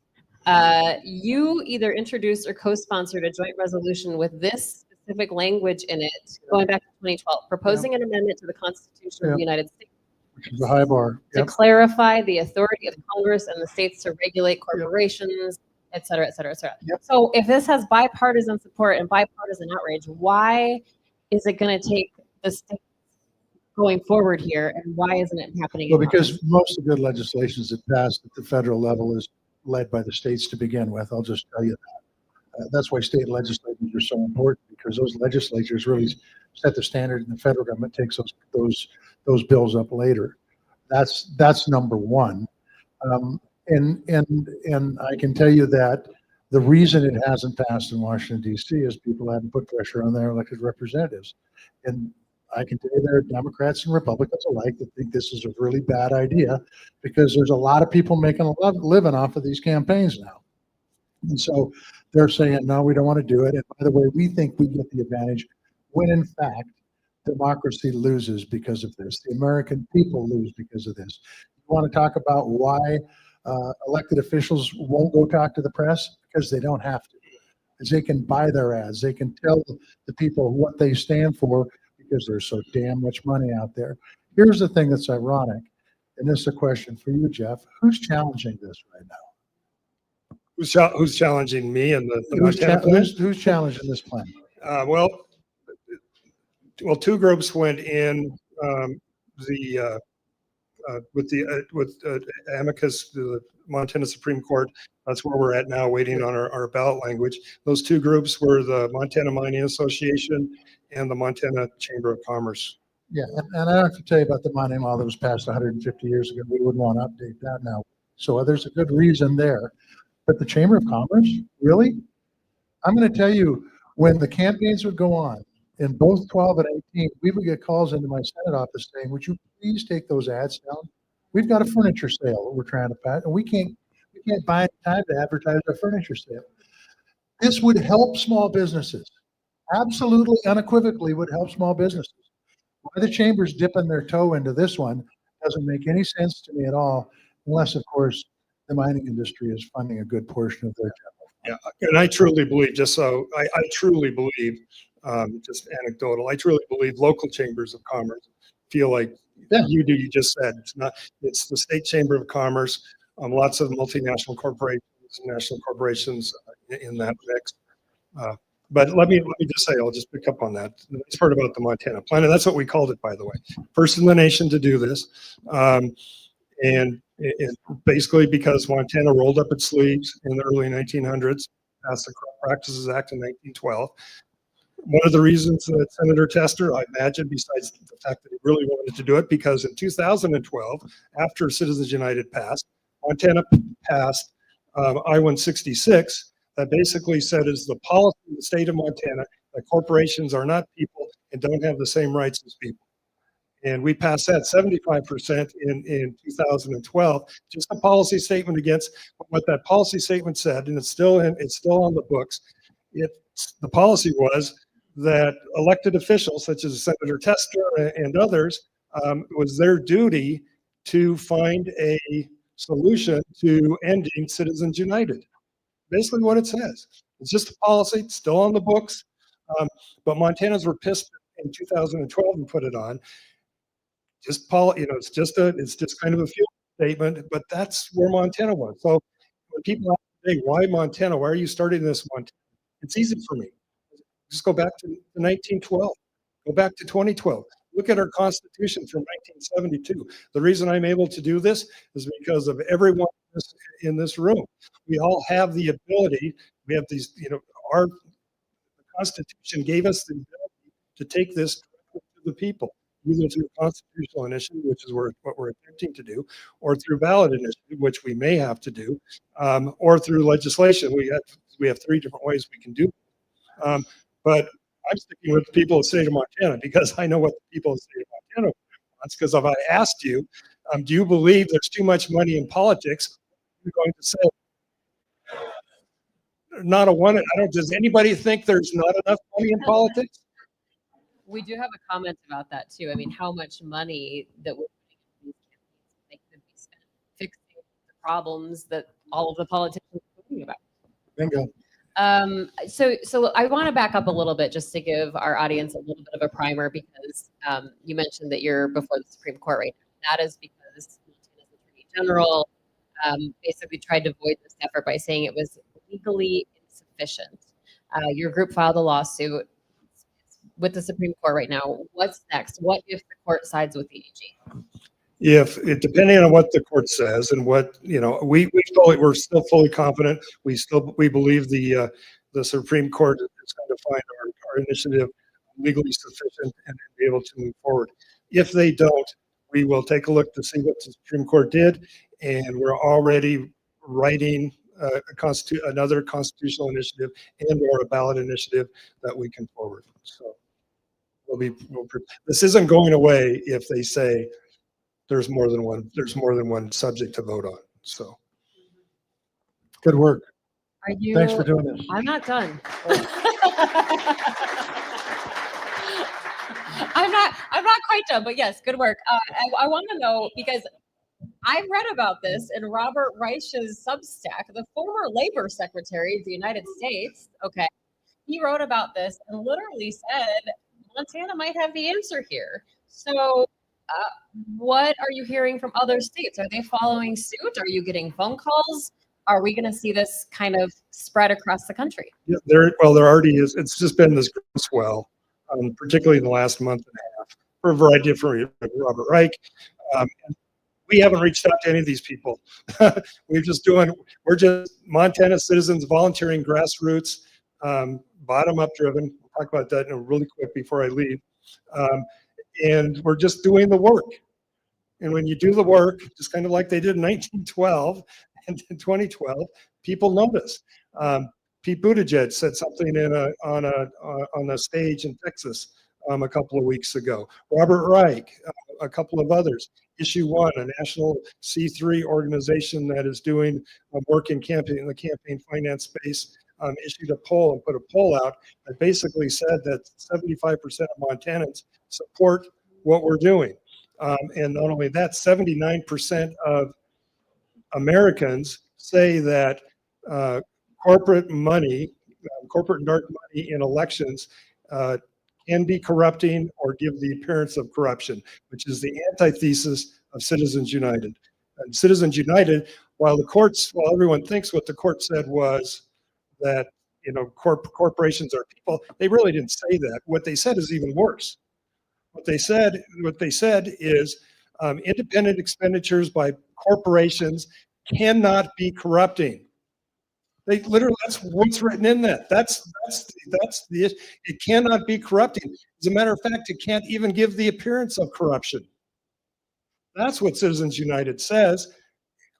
You either introduced or co-sponsored a joint resolution with this specific language in it, going back to 2012, proposing an amendment to the Constitution of the United States, Which is a high bar. to clarify the authority of Congress and the states to regulate corporations, et cetera, et cetera, et cetera. Yep. So if this has bipartisan support and bipartisan outrage, why is it going to take the states going forward here, and why isn't it happening? Well, in because Congress? most of the good legislations that pass at the federal level is led by the states to begin with. I'll just tell you that. That's why state legislatures are so important, because those legislatures really set the standard, and the federal government takes those bills up later. That's number one. And I can tell you that the reason it hasn't passed in Washington, D.C. is people haven't put pressure on their elected representatives. And I can tell you there are Democrats and Republicans alike that think this is a really bad idea, because there's a lot of people making a living off of these campaigns now. And so they're saying, no, we don't want to do it. And by the way, we think we get the advantage when in fact democracy loses because of this. The American people lose because of this. You want to talk about why elected officials won't go talk to the press? Because they don't have to. Because they can buy their ads. They can tell the people what they stand for, because there's so damn much money out there. Here's the thing that's ironic, and this is a question for you, Jeff. Who's challenging this right now? Who's challenging me and the Montana plan? Who's challenging this plan? Well, two groups went in with amicus to the Montana Supreme Court. That's where we're at now, waiting on our ballot language. Those two groups were the Montana Mining Association and the Montana Chamber of Commerce. Yeah, and I don't have to tell you about the mining law that was passed 150 years ago. We wouldn't want to update that now. So there's a good reason there. But the Chamber of Commerce, really? I'm going to tell you, when the campaigns would go on in both 12 and 18, we would get calls into my Senate office saying, would you please take those ads down? We've got a furniture sale that we're trying to pass, and we can't buy time to advertise our furniture sale. This would help small businesses. Absolutely, unequivocally would help small businesses. Why the Chamber's dipping their toe into this one doesn't make any sense to me at all, unless, of course, the mining industry is funding a good portion of their general. Yeah, and I truly believe, I truly believe, just anecdotal, I truly believe local chambers of commerce feel like you just said. It's the state chamber of commerce lots of multinational corporations, national corporations in that mix. But let me just say, I'll just pick up on that. The nice part about the Montana Plan, and that's what we called it, by the way, first in the nation to do this. And basically because Montana rolled up its sleeves in the early 1900s, passed the Crop Practices Act in 1912. One of the reasons that Senator Tester, I imagine, besides the fact that he really wanted to do it, because in 2012, after Citizens United passed, Montana passed I-166 that basically said is the policy of the state of Montana that corporations are not people and don't have the same rights as people. And we passed that 75% in 2012, just a policy statement against what that policy statement said, and it's still on the books. The policy was that elected officials, such as Senator Tester and others, was their duty to find a solution to ending Citizens United. Basically what it says. It's just a policy, it's still on the books, but Montanans were pissed in 2012 and put it on. It's just kind of a field statement, but that's where Montana was. So when people ask today, why Montana? Why are you starting this Montana? It's easy for me. Just go back to 1912. Go back to 2012. Look at our Constitution from 1972. The reason I'm able to do this is because of everyone in this room. We all have the ability. We have these, the Constitution gave us the ability to take this to the people, either through constitutional initiative, which is what we're attempting to do, or through ballot initiative, which we may have to do, or through legislation. We have three different ways we can do it. But I'm sticking with the people of the state of Montana because I know what the people of the state of Montana wants. Because if I asked you, do you believe there's too much money in politics? You're going to say, not a one. Does anybody think there's not enough money in politics? We do have a comment about that too. I mean, how much money that we're putting into these campaigns could be spent fixing the problems that all of the politicians are talking about. Bingo. So I want to back up a little bit just to give our audience a little bit of a primer because you mentioned that you're before the Supreme Court right now. That is because Montana's Attorney General basically tried to void this effort by saying it was legally insufficient. Your group filed a lawsuit with the Supreme Court right now. What's next? What if the court sides with the AG? Depending on what the court says and what, we're still fully confident. We believe the Supreme Court is going to find our initiative legally sufficient and be able to move forward. If they don't, we will take a look to see what the Supreme Court did, and we're already writing another constitutional initiative and/or a ballot initiative that we can forward. So this isn't going away if they say there's more than one subject to vote on. So Good work. Are you? Thanks for doing this. I'm not done. I'm not quite done, but yes, good work. I want to know because I've read about this in Robert Reich's Substack, the former Labor Secretary of the United States. Okay, he wrote about this and literally said Montana might have the answer here. So. What are you hearing from other states? Are they following suit? Are you getting phone calls? Are we going to see this kind of spread across the country? Yeah, there already is. It's just been this groundswell, particularly in the last month and a half, for a variety of different reasons. Robert Reich. We haven't reached out to any of these people. We're just Montana citizens volunteering, grassroots, bottom-up driven. We'll talk about that really quick before I leave. And we're just doing the work. And when you do the work, just kind of like they did in 1912 and in 2012, people notice. Pete Buttigieg said something on a stage in Texas a couple of weeks ago. Robert Reich, a couple of others. Issue One, a national C3 organization that is doing work in the campaign finance space, issued a poll and put a poll out that basically said that 75% of Montanans support what we're doing. And not only that, 79% of Americans say that corporate and dark money in elections can be corrupting or give the appearance of corruption, which is the antithesis of Citizens United. And Citizens United while everyone thinks what the court said was that, corporations are people, they really didn't say that. What they said is even worse. What they said is independent expenditures by corporations cannot be corrupting. They literally, that's what's written in that. That's the issue. It cannot be corrupting. As a matter of fact, it can't even give the appearance of corruption. That's what Citizens United says.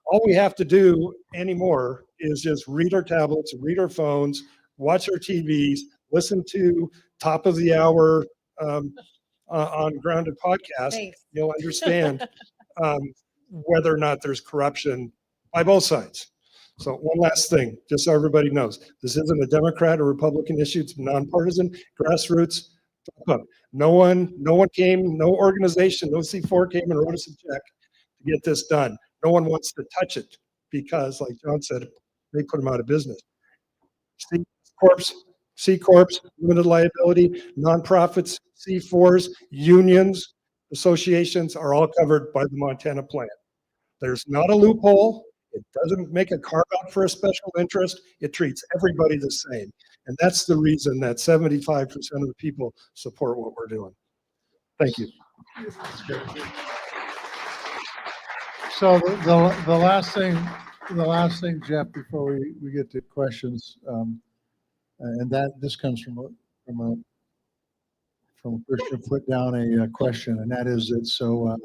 All we have to do anymore is just read our tablets, read our phones, watch our TVs, listen to top of the hour on Grounded podcast. Thanks. You'll understand whether or not there's corruption by both sides. So one last thing, just so everybody knows, this isn't a Democrat or Republican issue. It's nonpartisan, grassroots. No one came, no organization, no C4 came and wrote us a check to get this done. No one wants to touch it because, like John said, they put them out of business. C Corps, limited liability, nonprofits, C4s, unions, associations are all covered by the Montana plan. There's not a loophole. It doesn't make a carve out for a special interest. It treats everybody the same. And that's the reason that 75% of the people support what we're doing. Thank you. So the last thing, Jeff, before we get to questions, and this comes from a person who put down a question, and that is that so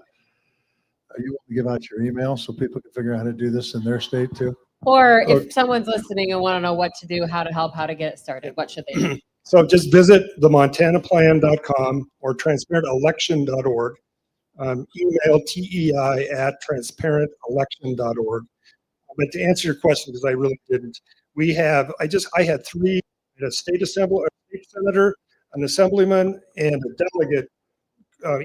you want to give out your email so people can figure out how to do this in their state too? Or if someone's listening and want to know what to do, how to help, how to get it started, what should they do? So just visit themontanaplan.com or transparentelection.org. Email TEI@transparentelection.org. But to answer your question, because I really didn't, I had three, a state senator, an assemblyman, and a delegate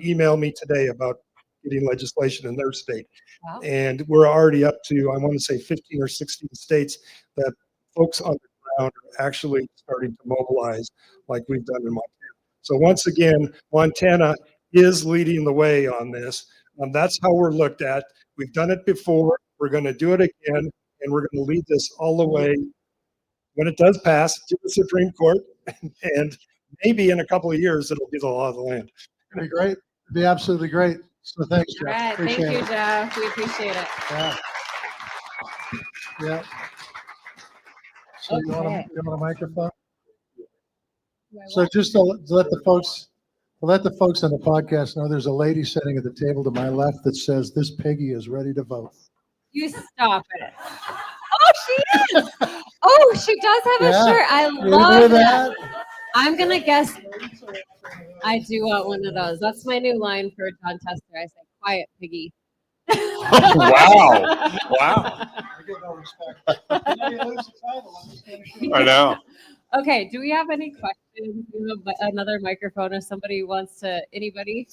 email me today about getting legislation in their state. Wow. And we're already up to, I want to say 15 or 16 states that folks on the ground are actually starting to mobilize like we've done in Montana. So once again, Montana is leading the way on this. That's how we're looked at. We've done it before. We're going to do it again, and we're going to lead this all the way when it does pass to the Supreme Court. And maybe in a couple of years, it'll be the law of the land. It'd be great. It'd be absolutely great. So thanks, All Jeff. right, thank Appreciate you, it. Jeff. We appreciate it. Yeah. Yeah. So you want a microphone? So just to let the folks on the podcast know, there's a lady sitting at the table to my left that says this piggy is ready to vote. You stop it. Oh, she is. Oh, she does have a Yeah. shirt. I You hear love that? that. I'm going to guess. I do want one of those. That's my new line for John Tester. I say, quiet piggy. Wow. Wow. I get no respect. I know. Okay, do we have any questions? We have another microphone if somebody wants to, anybody?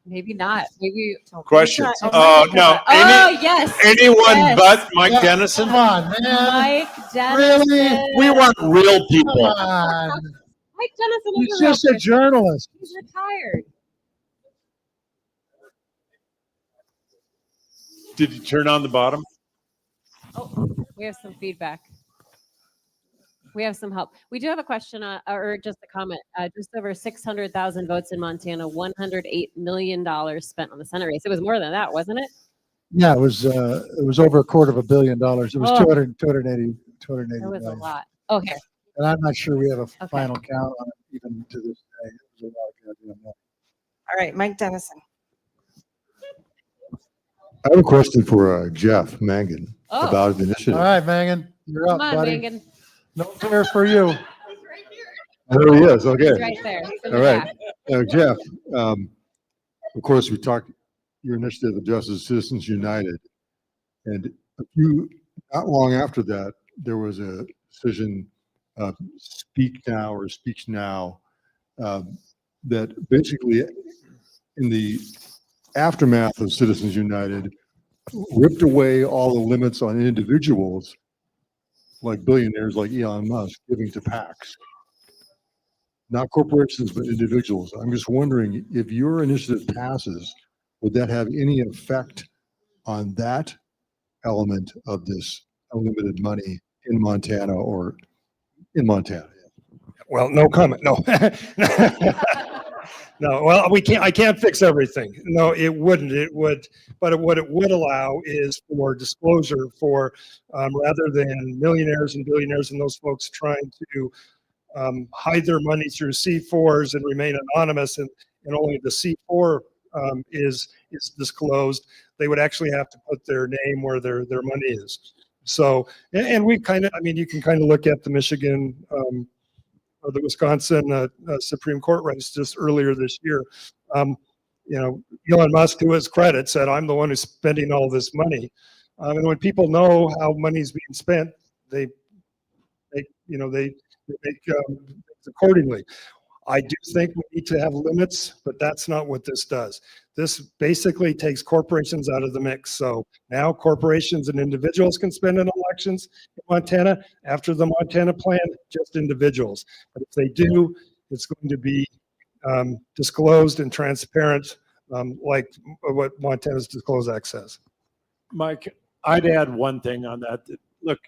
Maybe not. Maybe. Questions? Oh, Oh, no. Oh, yes. Anyone Yes. but Mike Yeah. Dennison? Come on, man. Mike Dennison. Really? We want real Come people. on. Mike Dennison He's is a real just a person. journalist. He's retired. Did you turn on the bottom? Oh, we have some feedback. We have some help. We do have a question or just a comment. Just over 600,000 votes in Montana, $108 million spent on the Senate race. It was more than that, wasn't it? Yeah, it was over $250 million. It was Oh. 280 It was a million. lot. Okay. And I'm not sure we have a Okay. final count on it even to this day. It was a lot of goddamn money. All right, Mike Dennison. I have a question for Jeff Mangan Oh. about the initiative. All right, Mangan, you're up, Come on, buddy. Megan. No care for you. There he is. Okay. He's right there. He's in the All right. back. Jeff, of course, we talked your initiative of Justice Citizens United, and not long after that, there was a decision, Speak Now or Speech Now, that basically, in the aftermath of Citizens United, ripped away all the limits on individuals, like billionaires like Elon Musk, giving to PACs. Not corporations, but individuals. I'm just wondering if your initiative passes, would that have any effect on that element of this unlimited money in Montana or in Montana. Well, no comment. No. No, well, I can't fix everything. No, it wouldn't. It would, but what it would allow is for disclosure for, rather than millionaires and billionaires and those folks trying to hide their money through C4s and remain anonymous, and only the C4 is disclosed. They would actually have to put their name where their money is. So, and we kind of, I mean, you can kind of look at the Michigan or the Wisconsin Supreme Court race just earlier this year. You know, Elon Musk, to his credit, said, "I'm the one who's spending all this money." And when people know how money's being spent, they make accordingly. I do think we need to have limits, but that's not what this does. This basically takes corporations out of the mix. So now corporations and individuals can spend in elections in Montana. After the Montana plan, just individuals. But if they do, it's going to be disclosed and transparent, like what Montana's Disclosed Act says. Mike, I'd add one thing on that. Look,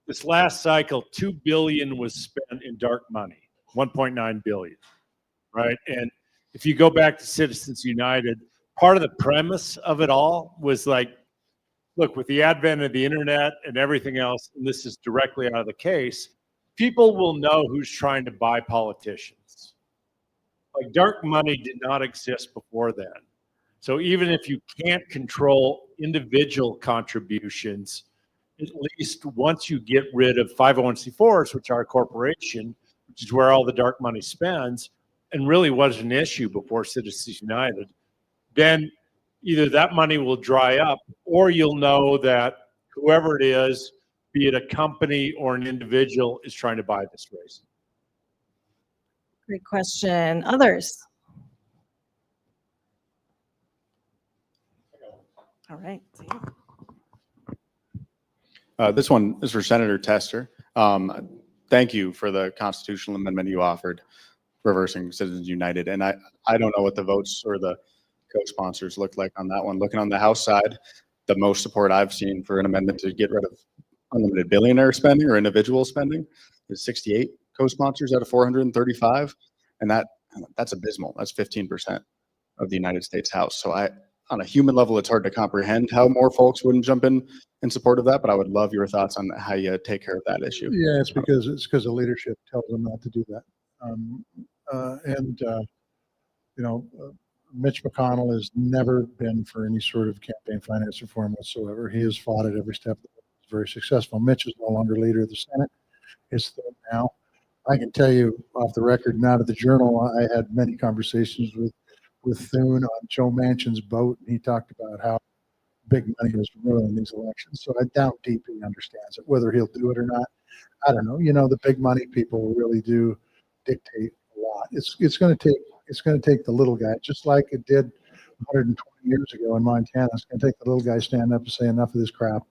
this last cycle, $2 billion was spent in dark money, 1.9 billion, right? And if you go back to Citizens United, part of the premise of it all was like, look, with the advent of the internet and everything else, and this is directly out of the case, people will know who's trying to buy politicians. Like, dark money did not exist before then. So even if you can't control individual contributions, at least once you get rid of 501c4s, which are a corporation, which is where all the dark money spends, and really was an issue before Citizens United, then either that money will dry up, or you'll know that whoever it is, be it a company or an individual, is trying to buy this race. Great question. Others? All right. This one is for Senator Tester. Thank you for the constitutional amendment you offered, reversing Citizens United. And I don't know what the votes or the co-sponsors look like on that one. Looking on the House side, the most support I've seen for an amendment to get rid of unlimited billionaire spending or individual spending is 68 co-sponsors out of 435. And that's abysmal. That's 15% of the United States House. So on a human level, it's hard to comprehend how more folks wouldn't jump in support of that, but I would love your thoughts on how you take care of that issue. Yeah, it's because the leadership tells them not to do that. Mitch McConnell has never been for any sort of campaign finance reform whatsoever. He has fought it every step. He's very successful. Mitch is no longer leader of the Senate. It's Thune now. I can tell you off the record, not at the Journal, I had many conversations with Thune on Joe Manchin's boat, and he talked about how big money was ruining these elections. So I doubt deep he understands it. Whether he'll do it or not, I don't know. You know, the big money people really do dictate a lot. It's going to take the little guy, just like it did 120 years ago in Montana. It's going to take the little guy standing up and say, enough of this crap.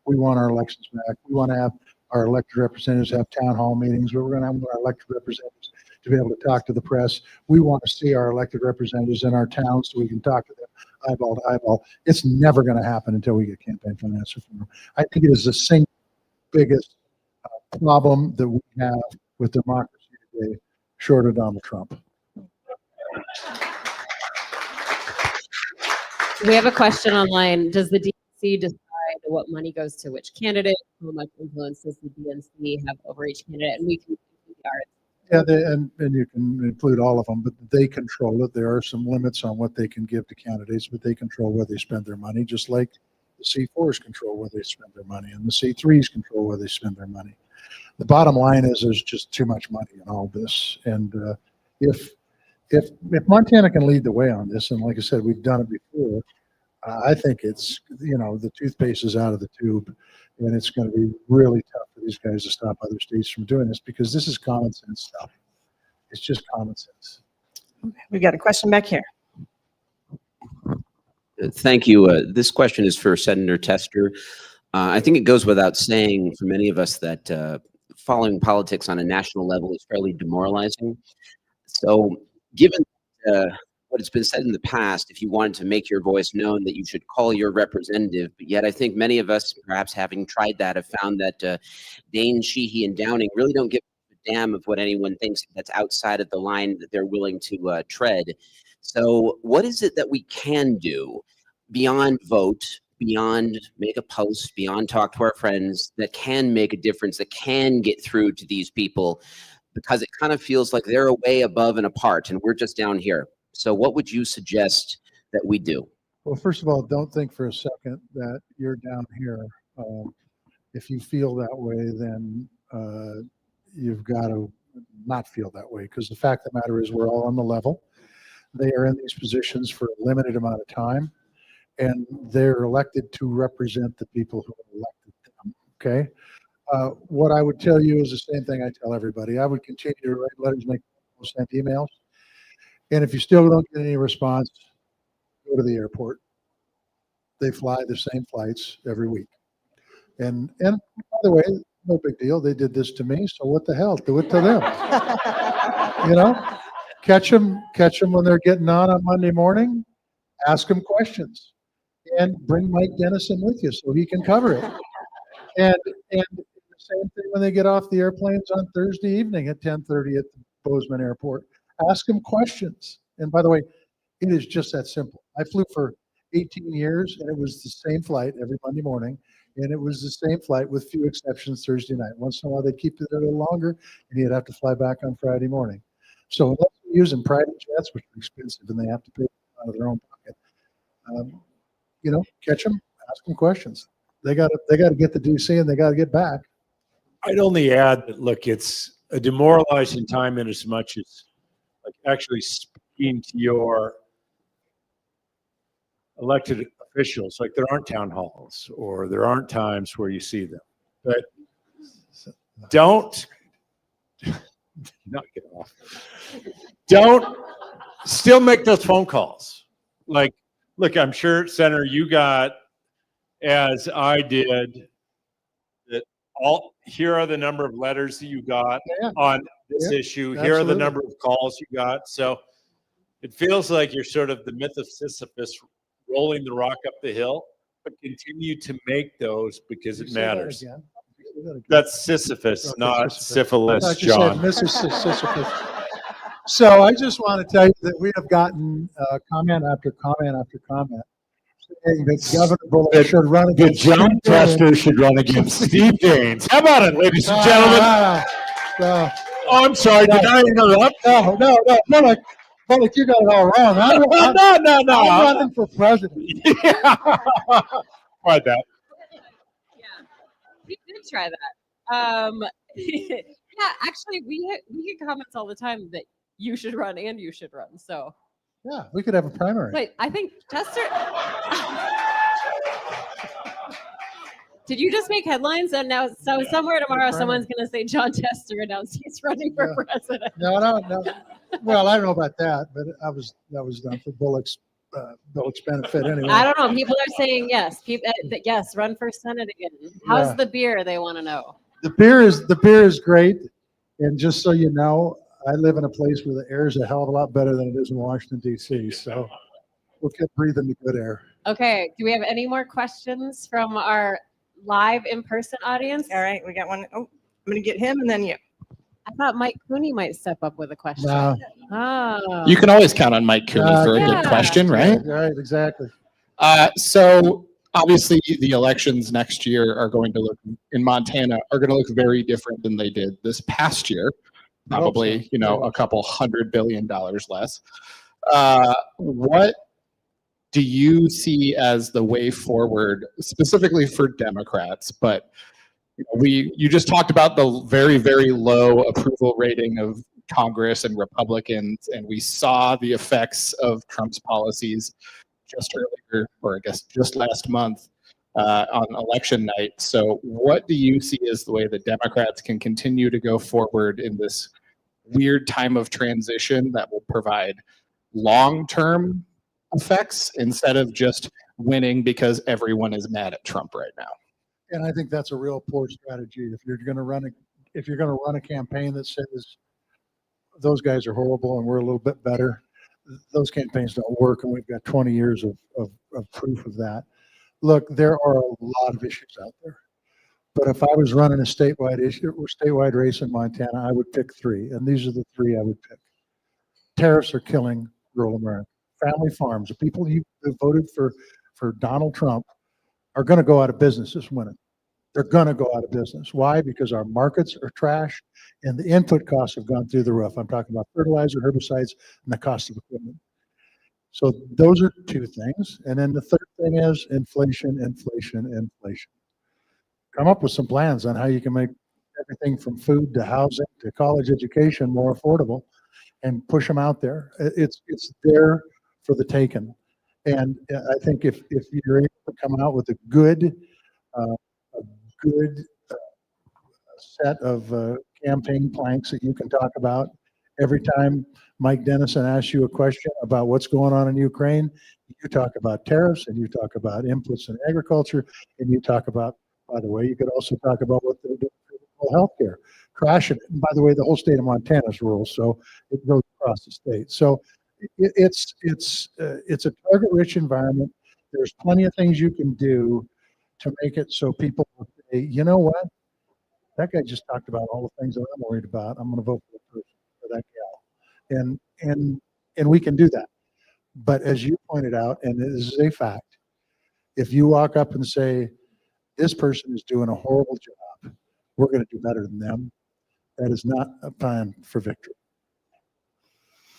We want our elections back. We want to have our elected representatives have town hall meetings where we're going to have our elected representatives to be able to talk to the press. We want to see our elected representatives in our towns so we can talk to them eyeball to eyeball. It's never going to happen until we get campaign finance reform. I think it is the single biggest problem that we have with democracy today, short of Donald Trump. We have a question online. Does the DNC decide what money goes to which candidate? How much influence does the DNC have over each candidate? And we can Yeah, and you can include all of them, but they control it. There are some limits on what they can give to candidates, but they control where they spend their money, just like the C4s control where they spend their money, and the C3s control where they spend their money. The bottom line is there's just too much money in all this, and if Montana can lead the way on this, and like I said, we've done it before, I think it's, the toothpaste is out of the tube, and it's going to be really tough for these guys to stop other states from doing this, because this is common sense stuff. It's just common sense. We've got a question back here. Thank you. This question is for Senator Tester. I think it goes without saying for many of us that following politics on a national level is fairly demoralizing. So given what it's been said in the past, if you wanted to make your voice known, that you should call your representative. But yet I think many of us, perhaps having tried that, have found that Dane, Sheehy, and Downing really don't give a damn of what anyone thinks that's outside of the line that they're willing to tread. So what is it that we can do beyond vote, beyond make a post, beyond talk to our friends, that can make a difference, that can get through to these people? Because it kind of feels like they're way above and apart and we're just down here. So what would you suggest that we do? Well, first of all, don't think for a second that you're down here. If you feel that way, then you've got to not feel that way, because the fact of the matter is we're all on the level. They are in these positions for a limited amount of time, and they're elected to represent the people who elected them, okay? What I would tell you is the same thing I tell everybody. I would continue to write letters, make send emails. And if you still don't get any response, go to the airport. They fly the same flights every week. And by the way, no big deal. They did this to me, so what the hell? Do it to them. You know, catch them when they're getting on Monday morning. Ask them questions, and bring Mike Dennison with you so he can cover it. And the same thing when they get off the airplanes on Thursday evening at 10:30 at the Bozeman Airport. Ask them questions. And by the way, it is just that simple. I flew for 18 years, and it was the same flight every Monday morning, and it was the same flight with few exceptions Thursday night. Once in a while, they'd keep it a little longer, and you'd have to fly back on Friday morning. So unless you're using private jets, which are expensive, and they have to pay out of their own pocket, you know, catch them, ask them questions. They got to get the DC, and they got to get back. I'd only add that, look, it's a demoralizing time in as much as like actually speaking to your elected officials. Like there aren't town halls or there aren't times where you see them. But don't not get off. Don't still make those phone calls. Like, look, I'm sure, Senator, you got, as I did, that all here are the number of letters that you got on this issue. Here are the absolutely. number of calls you got. So it feels like you're sort of the myth of Sisyphus rolling the rock up the hill, but continue to make those because it Say that matters. again. Say that again. That's Sisyphus, Okay, not Sisyphus. syphilis, I thought you said John. Mrs. Sisyphus. So I just want to tell you that we have gotten comment after comment after comment saying that Governor Bullock should run The against John Steve Daines. Tester should run against Steve Daines. How about it, ladies and gentlemen? No, Oh, I'm sorry. Did I interrupt? no, Bullock, you got it all wrong. I'm running for president. Yeah. Tried that. Yeah, we did try that. Yeah, actually, we get comments all the time that you should run and you should run. So, Yeah, we could have a primary. wait, I think Chester. Did you just make headlines? And now, so somewhere tomorrow, someone's going to say John Chester announced he's running for president. No. Well, I don't know about that, but that was done for Bullock's benefit anyway. I don't know. People are saying yes. People, yes, run for Senate again. How's Yeah. the beer? They want to know. The beer is great, and just so you know, I live in a place where the air is a hell of a lot better than it is in Washington D.C. So we'll keep breathing the good air. Okay. Do we have any more questions from our live in-person audience? All right, we got one. Oh, I'm going to get him and then you. I thought Mike Cooney might step up with a question. No, Oh. You can always count on Mike Cooney for a Yeah. good question, right? right, exactly. So obviously the elections next year are going to look in Montana are going to look very different than they did this past year. I hope Probably, so. you know, a couple $100 billion less. What do you see as the way forward, specifically for Democrats? But you know, you just talked about the very, very low approval rating of Congress and Republicans, and we saw the effects of Trump's policies just earlier, or I guess just last month, on election night. So what do you see as the way that Democrats can continue to go forward in this weird time of transition that will provide long-term effects instead of just winning because everyone is mad at Trump right now? And I think that's a real poor strategy. If you're going to run a campaign that says those guys are horrible and we're a little bit better, those campaigns don't work, and we've got 20 years of proof of that. Look, there are a lot of issues out there. But if I was running a statewide issue or statewide race in Montana, I would pick three. And these are the three I would pick. Tariffs are killing rural America. Family farms, the people who voted for Donald Trump are going to go out of business this winter. They're going to go out of business. Why? Because our markets are trash and the input costs have gone through the roof. I'm talking about fertilizer, herbicides, and the cost of equipment. So those are two things. And then the third thing is inflation, inflation, inflation. Come up with some plans on how you can make everything from food to housing to college education more affordable and push them out there. It's there for the taking. And I think if you're able to come out with a good set of campaign planks that you can talk about every time Mike Dennison asks you a question about what's going on in Ukraine, you talk about tariffs and you talk about inputs in agriculture and you talk about, by the way, you could also talk about what they're doing for healthcare, crashing it. And by the way, the whole state of Montana is rural, so it goes across the state. So it's a target-rich environment. There's plenty of things you can do to make it so people will say, you know what, that guy just talked about all the things that I'm worried about. I'm going to vote for that person, for that gal, and we can do that. But as you pointed out, and this is a fact, if you walk up and say, this person is doing a horrible job, we're going to do better than them, that is not a plan for victory.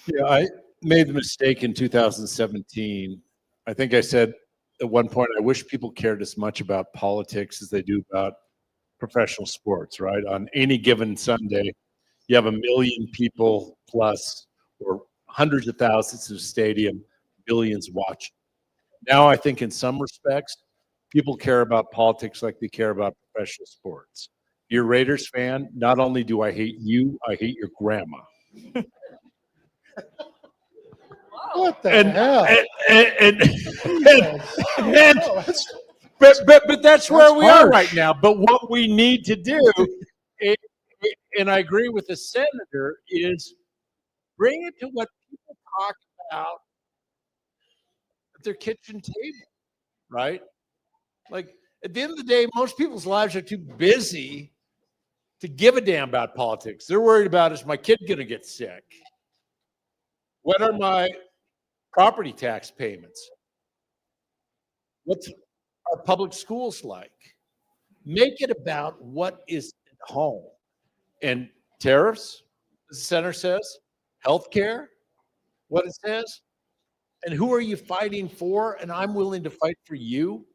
Yeah, I made the mistake in 2017. I think I said at one point, I wish people cared as much about politics as they do about professional sports, right? On any given Sunday, you have 1 million people plus or hundreds of thousands of stadium, billions watching. Now, I think in some respects, people care about politics like they care about professional sports. You're a Raiders fan. Not only do I hate you, I hate your grandma. What the And, hell? but that's where we are harsh. right now. But what we need to do, and I agree with the senator, is bring it to what people talk about at their kitchen table, right? Like at the end of the day, most people's lives are too busy to give a damn about politics. They're worried about, is my kid going to get sick? What are my property tax payments? What's our public schools like? Make it about what is at home. And tariffs, as the senator says, healthcare, what it says, and who are you fighting for? And I'm willing to fight for you.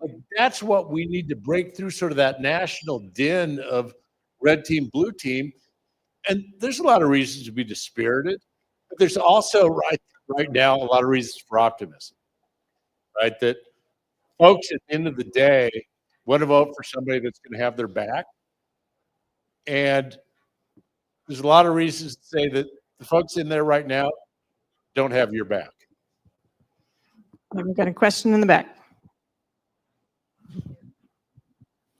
Like, that's what we need to break through, sort of that national din of red team, blue team. And there's a lot of reasons to be dispirited, but there's also right now a lot of reasons for optimism, right? That folks at the end of the day want to vote for somebody that's going to have their back. And there's a lot of reasons to say that the folks in there right now don't have your back. We've got a question in the back.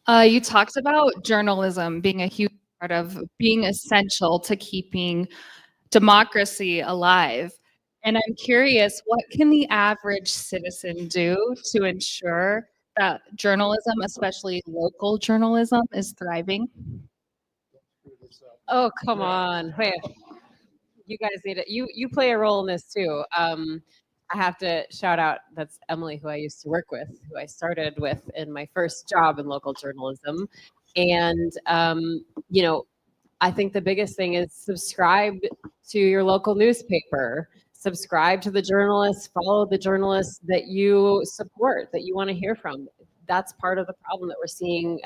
You talked about journalism being a huge part of being essential to keeping democracy alive. And I'm curious, what can the average citizen do to ensure that journalism, especially local journalism, is thriving? Oh, come on. Wait. You guys need it. You play a role in this too. I have to shout out, that's Emily, who I used to work with, who I started with in my first job in local journalism. And, you know, I think the biggest thing is subscribe to your local newspaper, subscribe to the journalists, follow the journalists that you support, that you want to hear from. That's part of the problem that we're seeing,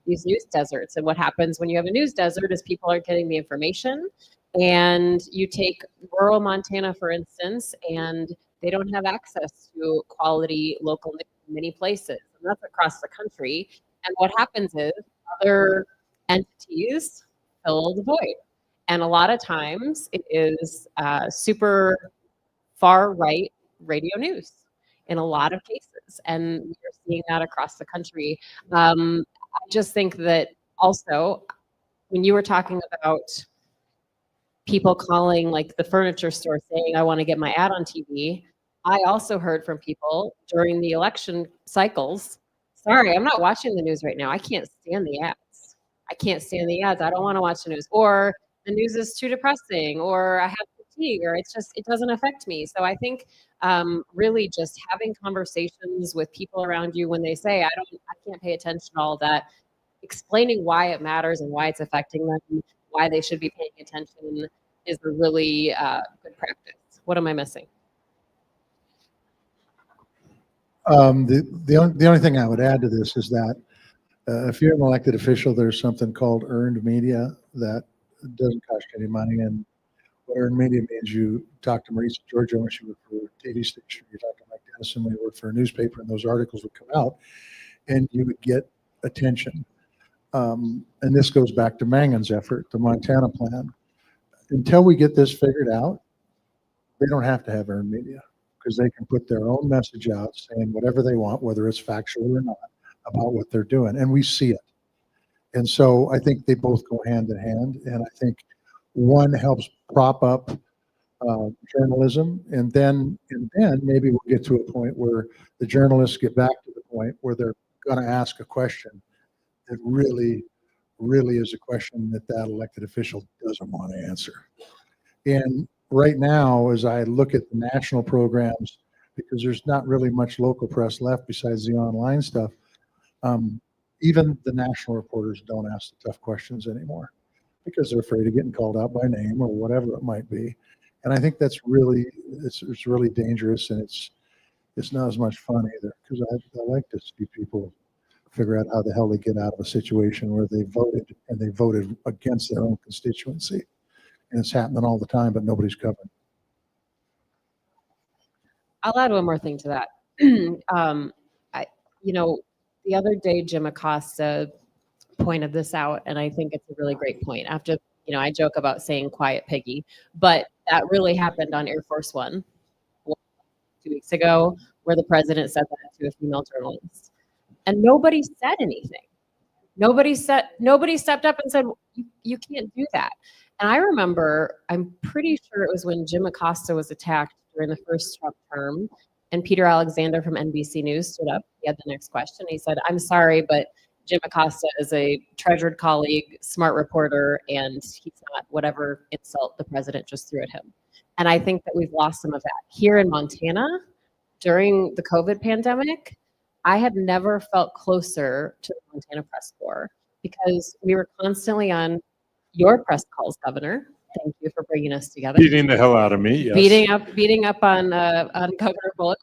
these news deserts. And what happens when you have a news desert is people aren't getting the information. And you take rural Montana, for instance, and they don't have access to quality local news in many places. And that's across the country. And what happens is other entities fill the void. And a lot of times it is super far right radio news in a lot of cases. And we're seeing that across the country. I just think that also when you were talking about people calling like the furniture store saying, I want to get my ad on TV. I also heard from people during the election cycles, sorry, I'm not watching the news right now. I can't stand the ads. I can't stand the ads. I don't want to watch the news. Or the news is too depressing, or I have fatigue, or it doesn't affect me. So I think really just having conversations with people around you when they say, I can't pay attention to all that, explaining why it matters and why it's affecting them, why they should be paying attention is a really good practice. What am I missing? The only thing I would add to this is that if you're an elected official, there's something called earned media that doesn't cost you any money. And what earned media means, you talk to Marisa Giorgio when she worked for a TV station, you talk to Mike Dennison when he worked for a newspaper, and those articles would come out and you would get attention. And this goes back to Mangan's effort, the Montana plan. Until we get this figured out, they don't have to have earned media, because they can put their own message out saying whatever they want, whether it's factual or not, about what they're doing. And we see it. And so I think they both go hand in hand. And I think one helps prop up journalism. And then maybe we'll get to a point where the journalists get back to the point where they're going to ask a question that really is a question that elected official doesn't want to answer. And right now, as I look at the national programs, because there's not really much local press left besides the online stuff, even the national reporters don't ask the tough questions anymore because they're afraid of getting called out by name or whatever it might be. And I think that's really, it's really dangerous, and it's not as much fun either, because I like to see people figure out how the hell they get out of a situation where they voted against their own constituency. And it's happening all the time, but nobody's covering. I'll add one more thing to that. The other day, Jim Acosta pointed this out, and I think it's a really great point. After, I joke about saying quiet piggy, but that really happened on Air Force One 2 weeks ago, where the president said that to a female journalist. And nobody said anything. Nobody stepped up and said, you can't do that. And I remember, I'm pretty sure it was when Jim Acosta was attacked during the first Trump term, and Peter Alexander from NBC News stood up. He had the next question. He said, I'm sorry, but Jim Acosta is a treasured colleague, smart reporter, and he's not whatever insult the president just threw at him. And I think that we've lost some of that. Here in Montana, during the COVID pandemic, I had never felt closer to the Montana Press Corps, because we were constantly on your press calls, Governor. Thank you for bringing us together. Beating the hell out of me. Yes. Beating up on Governor Bullock,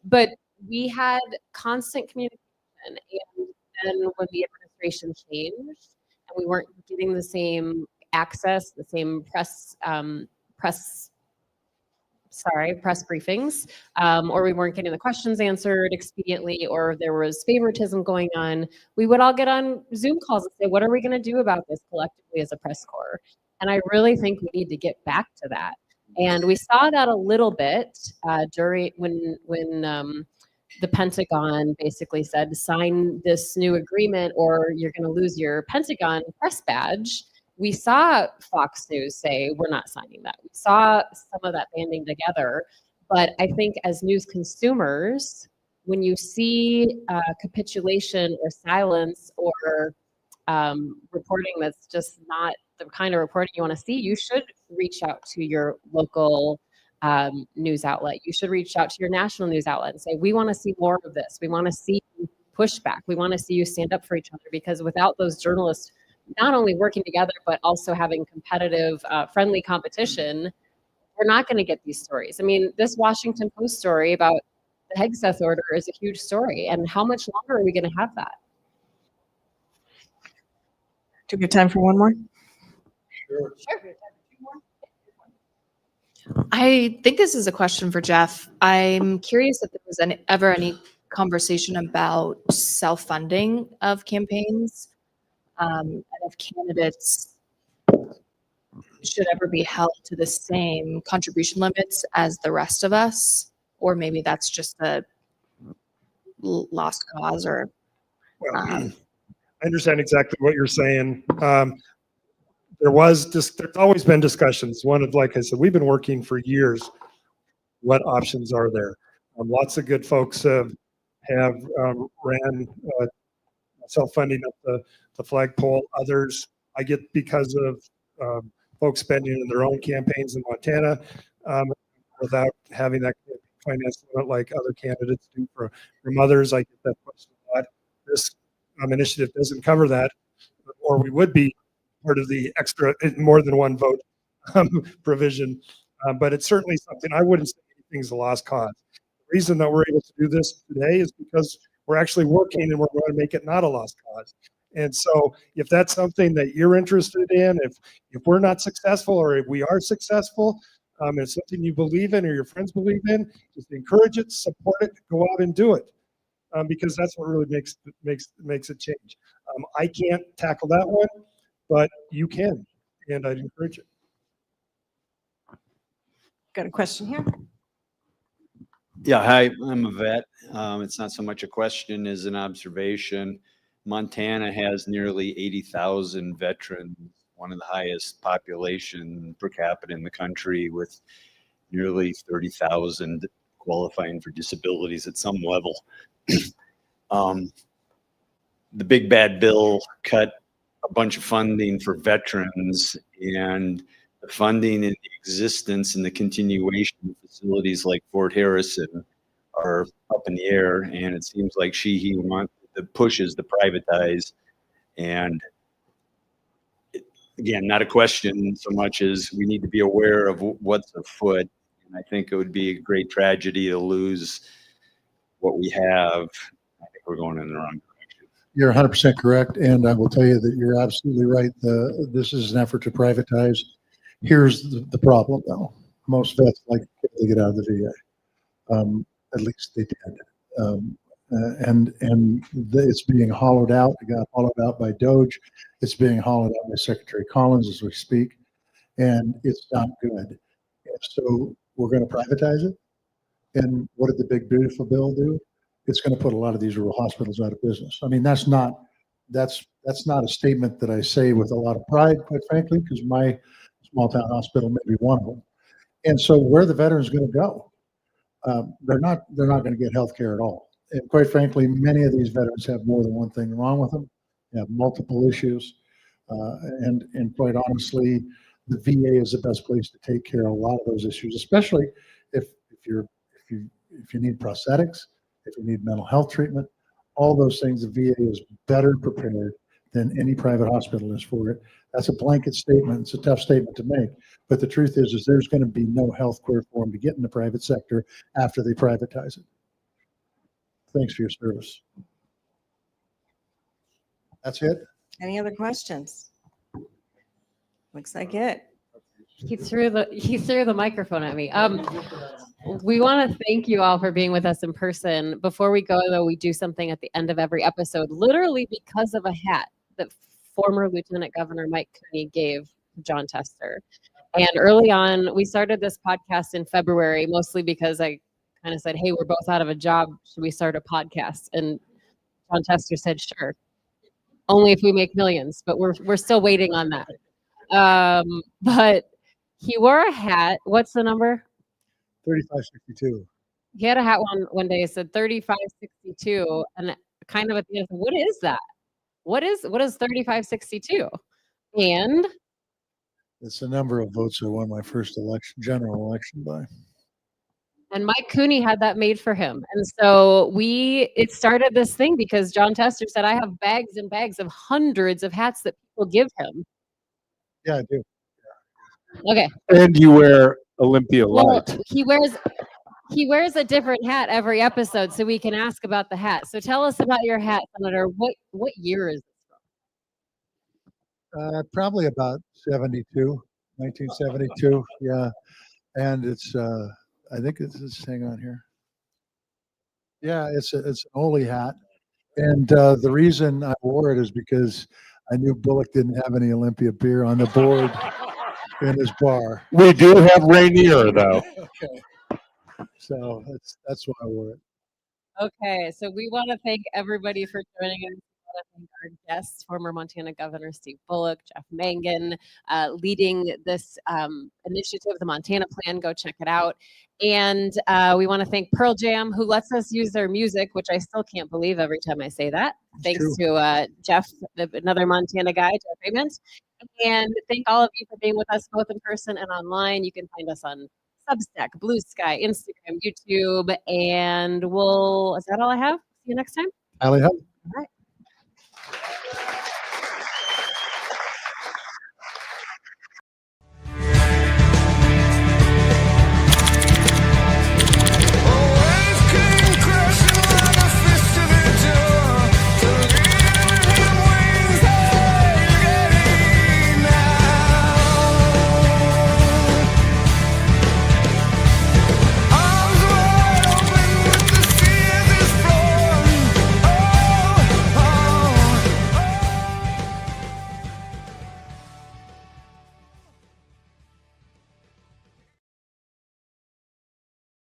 but we had constant communication. And then when the administration changed, and we weren't getting the same access, the same press briefings, or we weren't getting the questions answered expediently, or there was favoritism going on, we would all get on Zoom calls and say, what are we going to do about this collectively as a press corps? And I really think we need to get back to that. And we saw that a little bit during when the Pentagon basically said, sign this new agreement or you're going to lose your Pentagon press badge. We saw Fox News say, we're not signing that. We saw some of that banding together. But I think as news consumers, when you see capitulation or silence or reporting that's just not the kind of reporting you want to see, you should reach out to your local news outlet. You should reach out to your national news outlet and say, we want to see more of this. We want to see pushback. We want to see you stand up for each other, because without those journalists not only working together, but also having competitive, friendly competition, we're not going to get these stories. I mean, this Washington Post story about the Hegseth order is a huge story. And how much longer are we going to have that? Do we have time for one more? Sure. I think this is a question for Jeff. I'm curious if there was ever any conversation about self-funding of campaigns, and if candidates should ever be held to the same contribution limits as the rest of us, or maybe that's just a lost cause, or Well, I understand exactly what you're saying. there's always been discussions. One of, like I said, we've been working for years. What options are there? Lots of good folks have ran self-funding at the flagpole. Others, I get because of folks spending in their own campaigns in Montana without having that finance limit like other candidates do from others. I get that question a lot. This initiative doesn't cover that, or we would be part of the extra more than one vote provision. But it's certainly something I wouldn't say anything's a lost cause. The reason that we're able to do this today is because we're actually working and we're going to make it not a lost cause. And so if that's something that you're interested in, if we're not successful or if we are successful, it's something you believe in or your friends believe in, just encourage it, support it, go out and do it. Because that's what really makes it change. I can't tackle that one, but you can, and I'd encourage it. Got a question here? Yeah, hi, I'm a vet. It's not so much a question as an observation. Montana has nearly 80,000 veterans, one of the highest population per capita in the country, with nearly 30,000 qualifying for disabilities at some level. The big bad bill cut a bunch of funding for veterans, and the funding and the existence and the continuation of facilities like Fort Harrison are up in the air, and it seems like he wants the pushes to privatize. And again, not a question so much as we need to be aware of what's afoot. And I think it would be a great tragedy to lose what we have. I think we're going in the wrong direction. You're 100% correct, and I will tell you that you're absolutely right. This is an effort to privatize. Here's the problem, though. Most vets like to get out of the VA. At least they did. And it's being hollowed out. It got hollowed out by Doge. It's being hollowed out by Secretary Collins as we speak, and it's not good. And so we're going to privatize it. And what did the big beautiful bill do? It's going to put a lot of these rural hospitals out of business. I mean, that's not a statement that I say with a lot of pride, quite frankly, because my small town hospital may be one of them. And so where are the veterans going to go? They're not going to get health care at all. And quite frankly, many of these veterans have more than one thing wrong with them. They have multiple issues. And quite honestly, the VA is the best place to take care of a lot of those issues, especially if you need prosthetics, if you need mental health treatment, all those things. The VA is better prepared than any private hospital is for it. That's a blanket statement. It's a tough statement to make, but the truth is there's going to be no health care for them to get in the private sector after they privatize it. Thanks for your service. That's it. Any other questions? Looks like it. He threw the microphone at me. We want to thank you all for being with us in person. Before we go, though, we do something at the end of every episode, literally because of a hat that former Lieutenant Governor Mike Cooney gave Jon Tester. And early on, we started this podcast in February, mostly because I kind of said, hey, we're both out of a job. Should we start a podcast? And Jon Tester said, sure. Only if we make millions, but we're still waiting on that. But he wore a hat. What's the number? 3562. He had a hat one day. It said 3562, and kind of at the end, what is that? What is 3562? And it's the number of votes I won my first general election by. And Mike Cooney had that made for him. And so it started this thing because Jon Tester said, I have bags and bags of hundreds of hats that people give him. Yeah, I do. Okay. And you wear Olympia Well, Light. he wears a different hat every episode, so we can ask about the hat. So tell us about your hat, Senator. What year is this from? Probably about 1972. Yeah. And it's, I think it's hang on here. Yeah, it's an Ole hat. And the reason I wore it is because I knew Bullock didn't have any Olympia beer on the board in his bar. We do have Rainier, though. Okay. So that's why I wore it. Okay, so we want to thank everybody for joining us. want to thank our guests, former Montana Governor Steve Bullock, Jeff Mangan, leading this initiative, the Montana Plan. Go check it out. And we want to thank Pearl Jam, who lets us use their music, which I still can't believe every time I say that. Thanks to Jeff, another Montana guy, Jeff Raymond. And thank all of you for being with us both in person and online. You can find us on Substack, Blue Sky, Instagram, YouTube, and is that all I have? See you next time. Allie, All right.